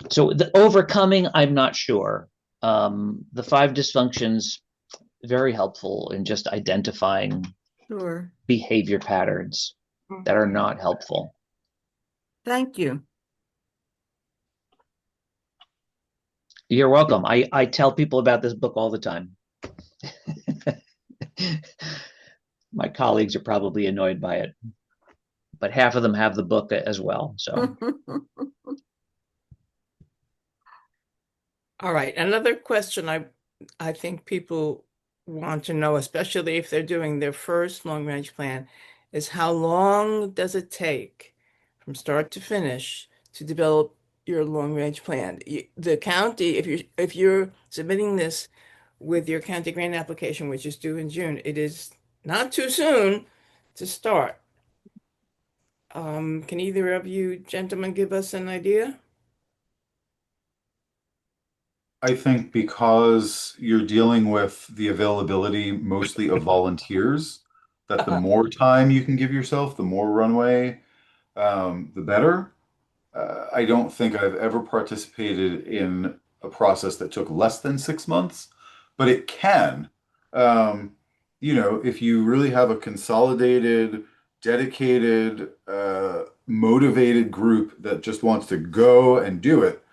so the overcoming. I'm not sure. The five dysfunctions, very helpful in just identifying Sure. behavior patterns that are not helpful. Thank you. You're welcome. I tell people about this book all the time. My colleagues are probably annoyed by it, but half of them have the book as well. So All right, another question I think people want to know, especially if they're doing their first long range plan, is how long does it take from start to finish to develop your long range plan? The county, if you're submitting this with your county grant application, which is due in June, it is not too soon to start. Can either of you gentlemen give us an idea? I think because you're dealing with the availability mostly of volunteers, that the more time you can give yourself, the more runway, the better. I don't think I've ever participated in a process that took less than 6 months, but it can. Um, if you really have a consolidated, dedicated, motivated group that just wants to go and do it,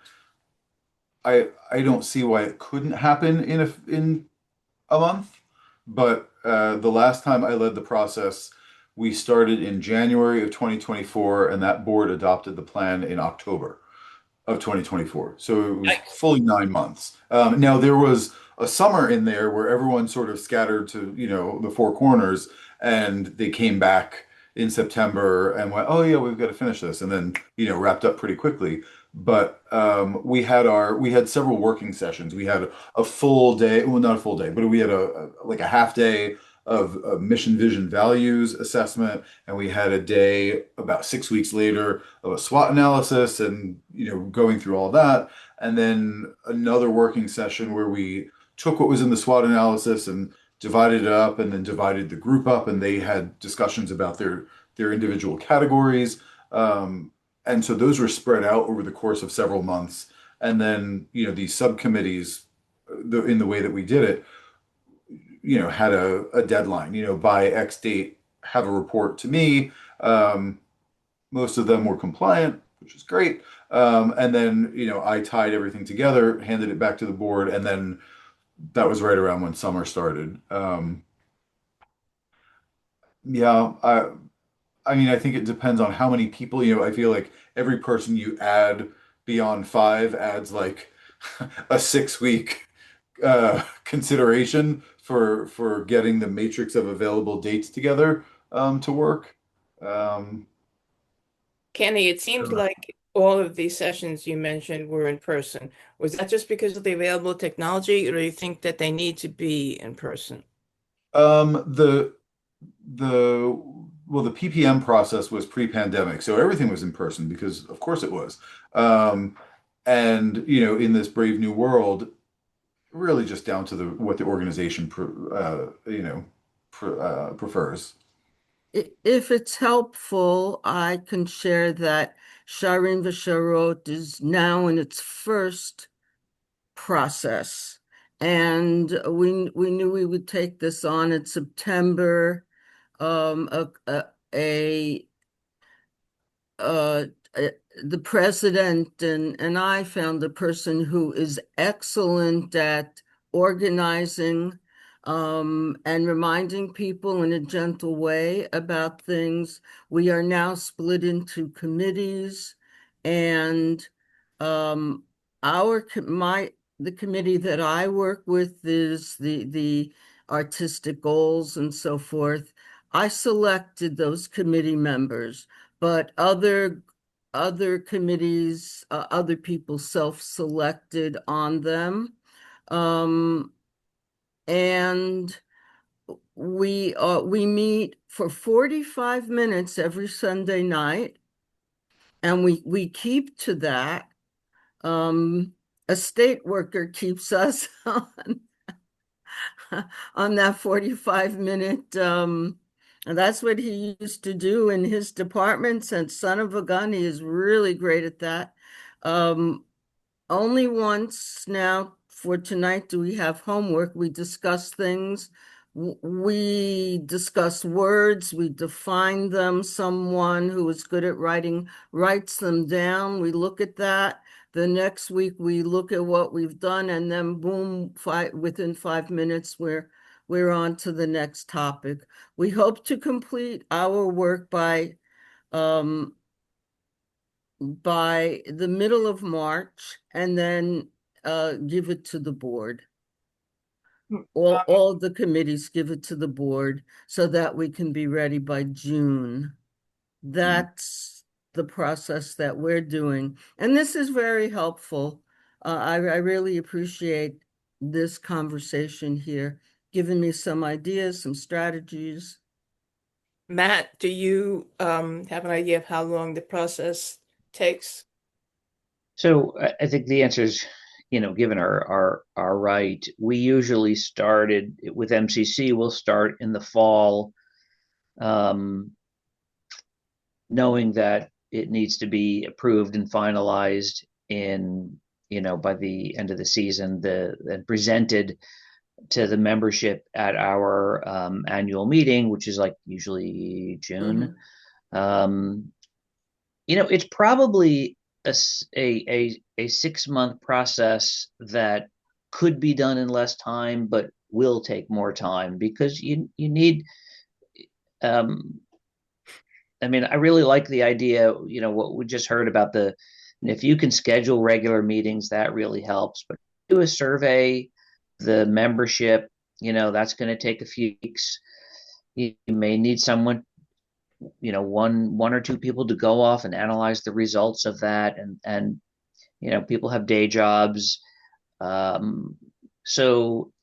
I don't see why it couldn't happen in a month. But the last time I led the process, we started in January of 2024, and that board adopted the plan in October of 2024. So it was Yikes. fully 9 months. Now there was a summer in there where everyone sort of scattered to, the four corners, and they came back in September and went, "Oh yeah, we've got to finish this," and then, wrapped up pretty quickly. But we had several working sessions. We had a full day, well, not a full day, but we had like a half day of mission, vision, values assessment, and we had a day about 6 weeks later of a SWOT analysis and going through all that, and then another working session where we took what was in the SWOT analysis and divided it up, and then divided the group up, and they had discussions about their individual categories. And so those were spread out over the course of several months. And then, these subcommittees, in the way that we did it, had a deadline, by X date, have a report to me. Most of them were compliant, which is great. And then, I tied everything together, handed it back to the board, and then that was right around when summer started. Yeah, I mean, I think it depends on how many people, I feel like every person you add beyond five adds like a 6 week consideration for getting the matrix of available dates together to work. Um, Kenny, it seems like all of these sessions you mentioned were in person. Was that just because of the available technology, or do you think that they need to be in person? um, the the well, the PPM process was pre-pandemic, so everything was in person because, of course, it was. Um, and in this brave new world, really just down to the what the organization prefers. If it's helpful, I can share that Shireen Vasharot is now in its first process. And we knew we would take this on in September. Um, a, a, a uh, uh, the president and I found a person who is excellent at organizing and reminding people in a gentle way about things. We are now split into committees, and um, the committee that I work with is the artistic goals and so forth. I selected those committee members, but other committees, other people self-selected on them. Um, and we meet for 45 minutes every Sunday night, and we keep to that. A state worker keeps us on that 45-minute. And that's what he used to do in his departments. And son of a gun, he is really great at that. Um, Only once now for tonight do we have homework. We discuss things. We discuss words. We define them. Someone who is good at writing writes them down. We look at that. The next week we look at what we've done, and then boom, within 5 minutes we're on to the next topic. We hope to complete our work by the middle of March and then give it to the board. All the committees give it to the board so that we can be ready by June. That's the process that we're doing. And this is very helpful. I really appreciate this conversation here, giving me some ideas, some strategies. Matt, do you have an idea of how long the process takes? So I think the answer is, given our right, we usually started with MCC. We'll start in the fall, knowing that it needs to be approved and finalized by the end of the season, and presented to the membership at our annual meeting, which is like usually June. It's probably a 6-month process that could be done in less time, but will take more time because you need. I really like the idea. What we just heard about if you can schedule regular meetings, that really helps. But do a survey, the membership. That's going to take a few weeks. You may need someone, one or two people to go off and analyze the results of that, and people have day jobs, so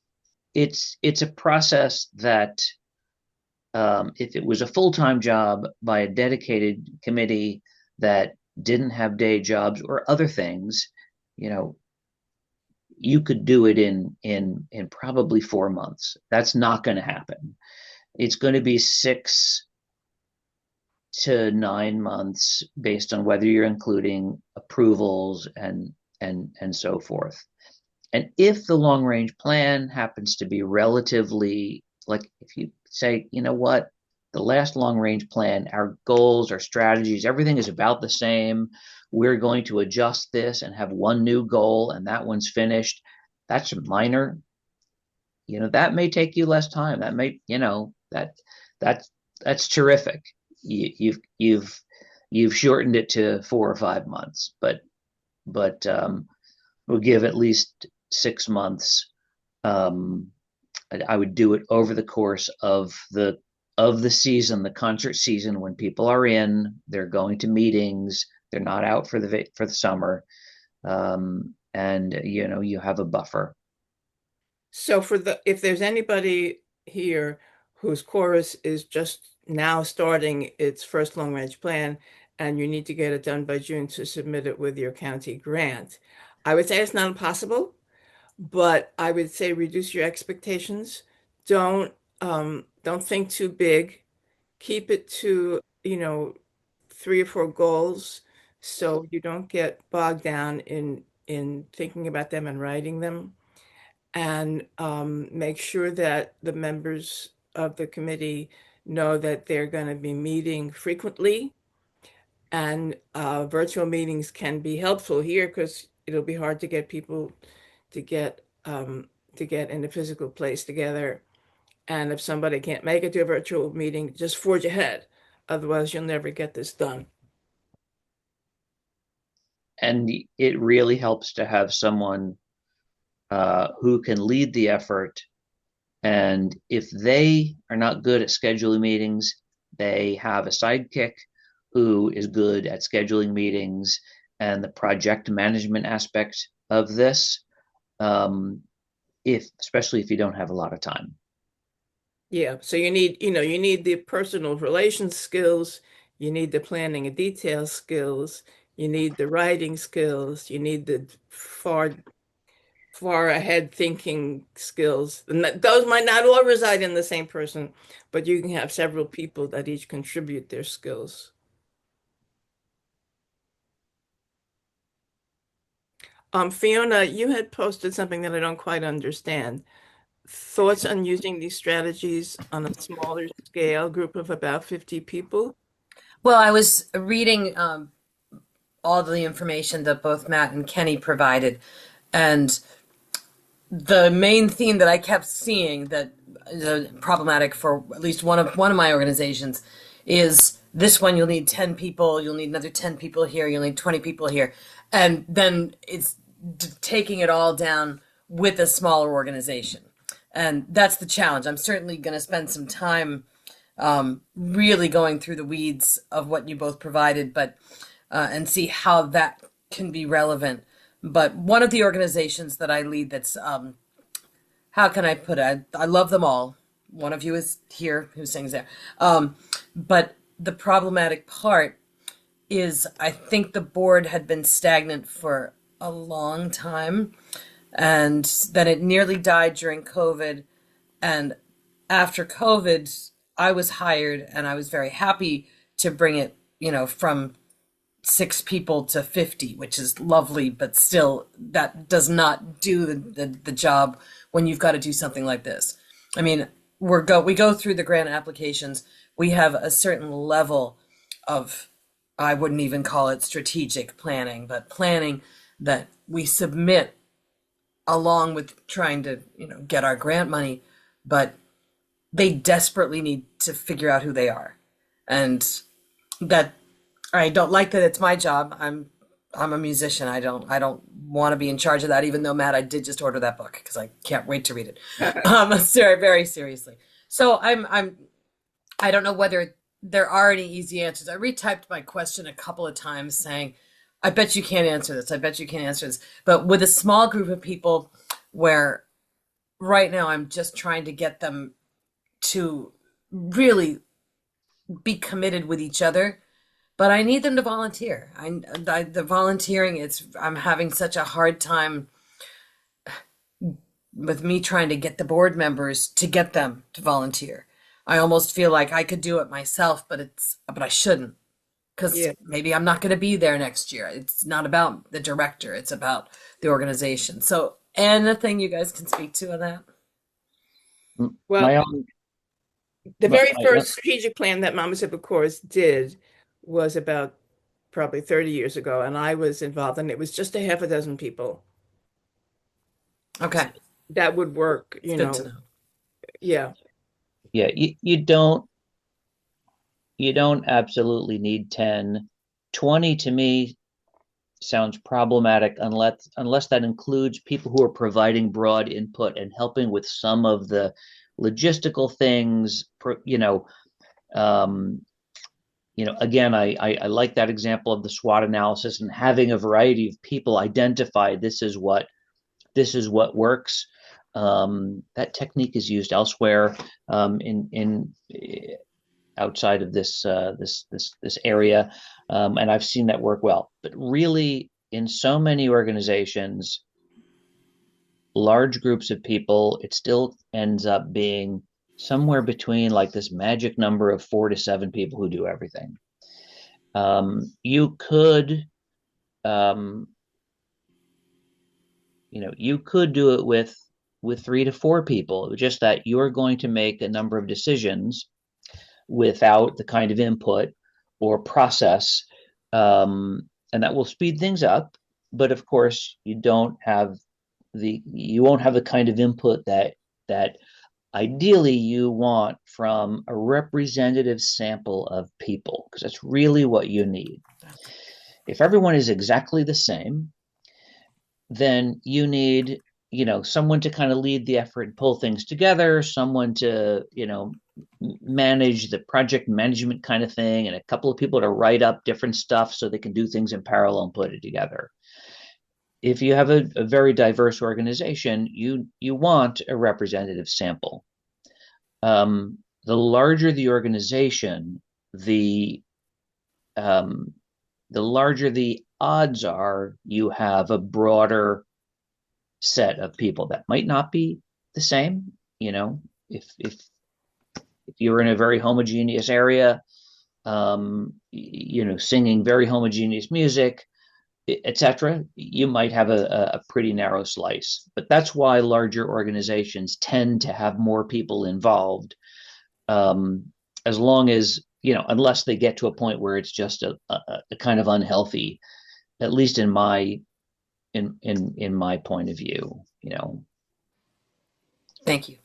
it's a process that, if it was a full-time job by a dedicated committee that didn't have day jobs or other things, you could do it in probably 4 months. That's not going to happen. It's going to be 6 to 9 months based on whether you're including approvals and so forth. And if the long range plan happens to be relatively, like if you say, the last long range plan, our goals, our strategies, everything is about the same. We're going to adjust this and have one new goal, and that one's finished. That's minor. That may take you less time. That may, that's terrific. You've shortened it to 4 or 5 months, but we'll give at least 6 months. I would do it over the course of the season, the concert season, when people are in, they're going to meetings, they're not out for the summer, and you have a buffer. So if there's anybody here whose chorus is just now starting its first long range plan and you need to get it done by June to submit it with your county grant, I would say it's not impossible, but I would say reduce your expectations. Don't think too big. Keep it to, 3 or 4 goals so you don't get bogged down in thinking about them and writing them. And make sure that the members of the committee know that they're going to be meeting frequently. And virtual meetings can be helpful here because it'll be hard to get people to get in a physical place together. And if somebody can't make it to a virtual meeting, just forge ahead. Otherwise, you'll never get this done. And it really helps to have someone who can lead the effort. And if they are not good at scheduling meetings, they have a sidekick who is good at scheduling meetings and the project management aspect of this, especially if you don't have a lot of time. Yeah, so you need the personal relations skills, you need the planning and detail skills, you need the writing skills, you need the far ahead thinking skills. And those might not all reside in the same person, but you can have several people that each contribute their skills. Fiona, you had posted something that I don't quite understand. Thoughts on using these strategies on a smaller scale, group of about 50 people? Well, I was reading all the information that both Matt and Kenny provided, and the main theme that I kept seeing that problematic for at least one of my organizations is this one. You'll need 10 people. You'll need another 10 people here. You'll need 20 people here, and then it's taking it all down with a smaller organization, and that's the challenge. I'm certainly going to spend some time really going through the weeds of what you both provided, but and see how that can be relevant. But one of the organizations that I lead, that's how can I put it? I love them all. One of you is here who sings there. But the problematic part is I think the board had been stagnant for a long time, and then it nearly died during COVID. And after COVID, I was hired, and I was very happy to bring it, from 6 people to 50, which is lovely, but still that does not do the job when you've got to do something like this. I mean, we go through the grant applications. We have a certain level of, I wouldn't even call it strategic planning, but planning that we submit along with trying to, get our grant money, but they desperately need to figure out who they are. And that, I don't like that it's my job. I'm a musician. I don't want to be in charge of that, even though, Matt, I did just order that book because I can't wait to read it. Very seriously. So I don't know whether there are any easy answers. I retyped my question a couple of times saying, I bet you can't answer this. I bet you can't answer this. But with a small group of people where right now I'm just trying to get them to really be committed with each other, but I need them to volunteer. The volunteering, I'm having such a hard time with me trying to get the board members to get them to volunteer. I almost feel like I could do it myself, but I shouldn't, because maybe I'm not going to be there next year. It's not about the director. It's about the organization. So anything you guys can speak to on that? Well, the very first strategic plan that Monmouth Civic Chorus did was about probably 30 years ago, and I was involved, and it was just a half a dozen people. Okay. So that would work, It's good to know. Yeah. Yeah, you don't absolutely need 10. 20 to me sounds problematic unless that includes people who are providing broad input and helping with some of the logistical things. Again, I like that example of the SWOT analysis and having a variety of people identify this is what works. That technique is used elsewhere in outside of this area, and I've seen that work well. But really, in so many organizations, large groups of people, it still ends up being somewhere between like this magic number of 4 to 7 people who do everything. You could do it with 3 to 4 people, just that you're going to make a number of decisions without the kind of input or process, and that will speed things up. But of course, you won't have the kind of input that ideally you want from a representative sample of people, because that's really what you need. If everyone is exactly the same, then you need someone to kind of lead the effort and pull things together, someone to manage the project management kind of thing, and a couple of people to write up different stuff so they can do things in parallel and put it together. If you have a very diverse organization, you want a representative sample. The larger the organization, the larger the odds are you have a broader set of people that might not be the same. If you're in a very homogeneous area, singing very homogeneous music, etc., you might have a pretty narrow slice. But that's why larger organizations tend to have more people involved, as long as unless they get to a point where it's just a kind of unhealthy, at least in my point of view. Thank you.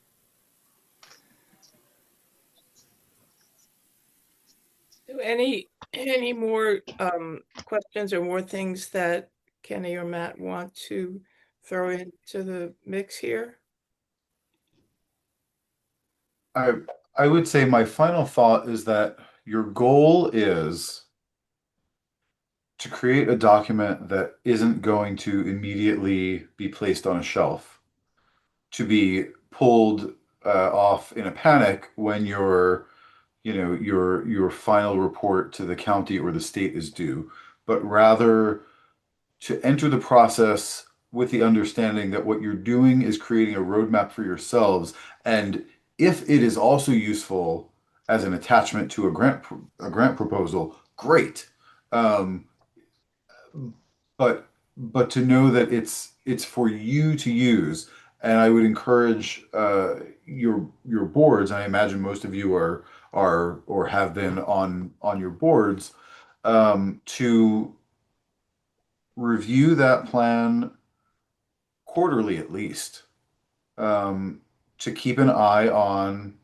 Any more questions or more things that Kenny or Matt want to throw into the mix here? I I would say my final thought is that your goal is to create a document that isn't going to immediately be placed on a shelf, to be pulled off in a panic when your final report to the county or the state is due, but rather to enter the process with the understanding that what you're doing is creating a roadmap for yourselves. And if it is also useful as an attachment to a grant proposal, great. Um, but to know that it's for you to use. And I would encourage your boards, and I imagine most of you are or have been on your boards, to review that plan quarterly at least, to keep an eye on,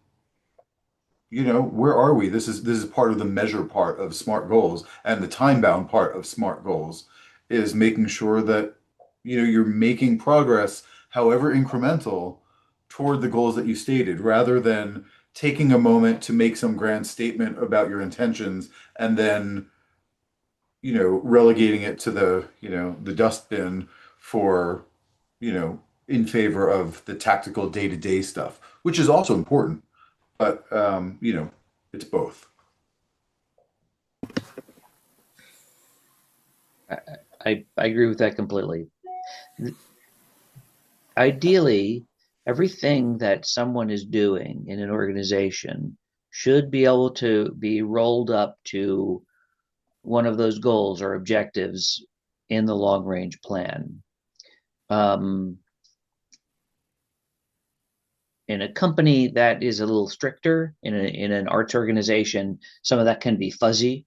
where are we? This is part of the measure part of SMART goals, and the time-bound part of SMART goals is making sure that you're making progress, however incremental, toward the goals that you stated, rather than taking a moment to make some grand statement about your intentions and then relegating it to the dustbin for, in favor of the tactical day-to-day stuff, which is also important, but it's both. I agree with that completely. Ideally, everything that someone is doing in an organization should be able to be rolled up to one of those goals or objectives in the long range plan. In a company that is a little stricter, in an arts organization, some of that can be fuzzy.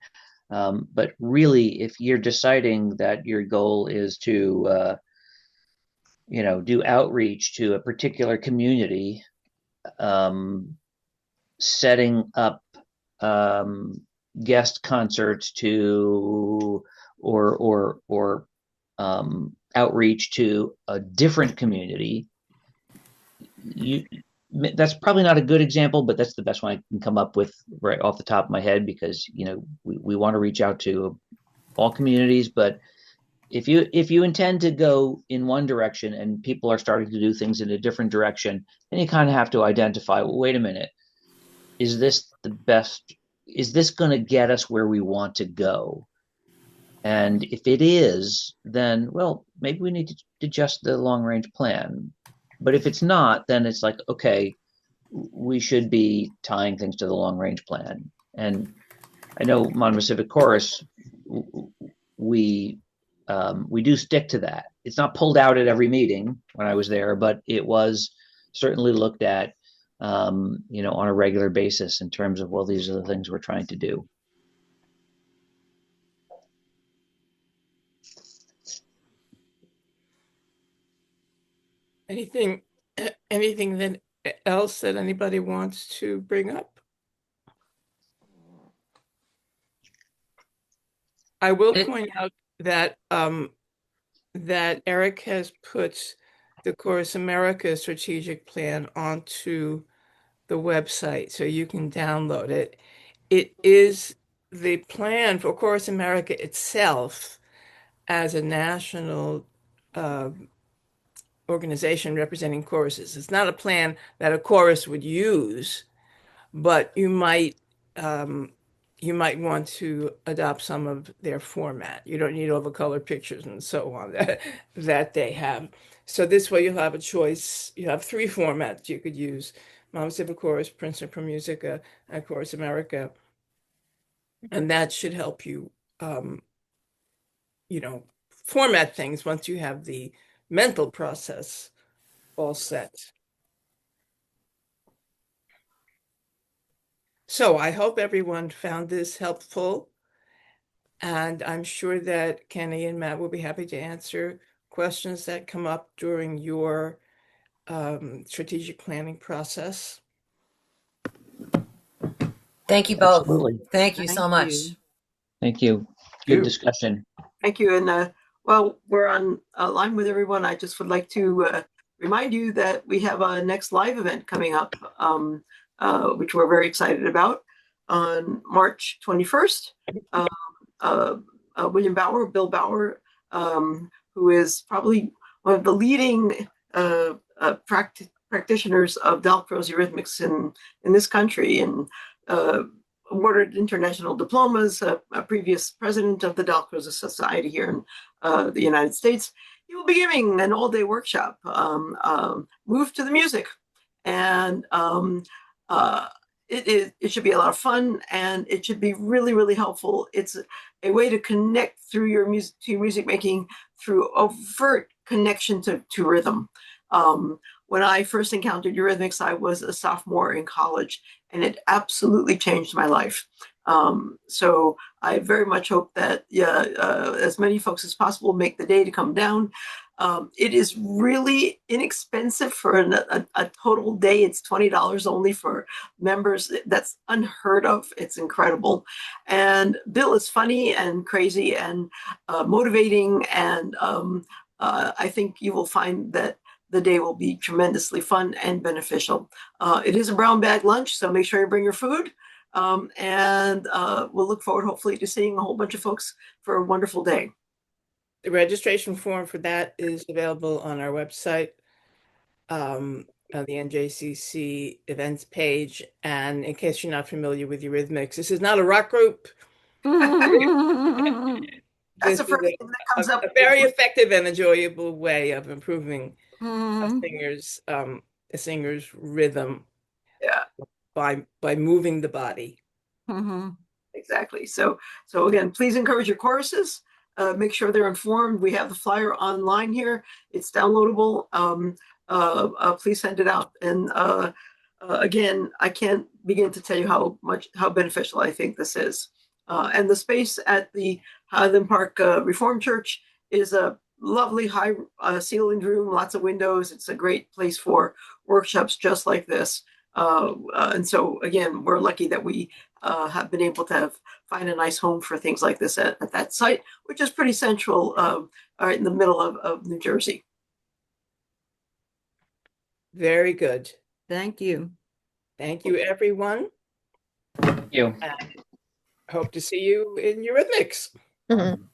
But really, if you're deciding that your goal is to do outreach to a particular community, setting up guest concerts to or outreach to a different community, that's probably not a good example, but that's the best one I can come up with right off the top of my head, because we want to reach out to all communities. But if you intend to go in one direction and people are starting to do things in a different direction, then you kind of have to identify, well, wait a minute, is this the best? Is this going to get us where we want to go? And if it is, then, well, maybe we need to adjust the long range plan. But if it's not, then it's like, okay, we should be tying things to the long range plan. And I know Monmouth Civic Chorus, we do stick to that. It's not pulled out at every meeting when I was there, but it was certainly looked at, on a regular basis in terms of, well, these are the things we're trying to do. Anything else that anybody wants to bring up? I will point out that that Eric has put the Chorus America strategic plan onto the website, so you can download it. It is the plan for Chorus America itself as a national organization representing choruses. It's not a plan that a chorus would use, but you might want to adopt some of their format. You don't need all the color pictures and so on that they have. So this way you'll have a choice. You have three formats you could use: Monmouth Civic Chorus, Princeton for Musica, and Chorus America. And that should help you, format things once you have the mental process all set. So I hope everyone found this helpful, and I'm sure that Kenny and Matt will be happy to answer questions that come up during your strategic planning process. Thank you both. Absolutely. Thank you so Thank much. you. Thank you. Good discussion. Thank you. And well, we're on line with everyone. I just would like to remind you that we have a next live event coming up, which we're very excited about on March 21st. Bill Bauer, who is probably one of the leading practitioners of Dalcroze eurythmics in this country, and awarded international diplomas, a previous president of the Dalcroze Society here in the United States. He will be giving an all-day workshop, Move to the Music. And it should be a lot of fun, and it should be really, really helpful. It's a way to connect through your music making through overt connection to rhythm. When I first encountered eurythmics, I was a sophomore in college, and it absolutely changed my life. So I very much hope that as many folks as possible make the day to come down. It is really inexpensive for a total day. It's $20 only for members. That's unheard of. It's incredible. And Bill is funny and crazy and motivating. And I think you will find that the day will be tremendously fun and beneficial. It is a brown bag lunch, so make sure you bring your food. And we'll look forward, hopefully, to seeing a whole bunch of folks for a wonderful day. The registration form for that is available on our website, on the NJCC events page. And in case you're not familiar with Eurythmics, this is not a rock group. That's This the is first thing that comes up. a very effective and enjoyable way of improving a singer's rhythm, Yeah, by moving the body. exactly. So again, please encourage your choruses. Make sure they're informed. We have the flyer online here. It's downloadable. Please send it out. And again, I can't begin to tell you how beneficial I think this is. And the space at the Highland Park Reformed Church is a lovely high ceilinged room, lots of windows. It's a great place for workshops just like this. And so again, we're lucky that we have been able to find a nice home for things like this at that site, which is pretty central, right in the middle of New Jersey. Very good. Thank you. Thank you, everyone. Thank you. And hope to see you in Eurythmics. Mhm.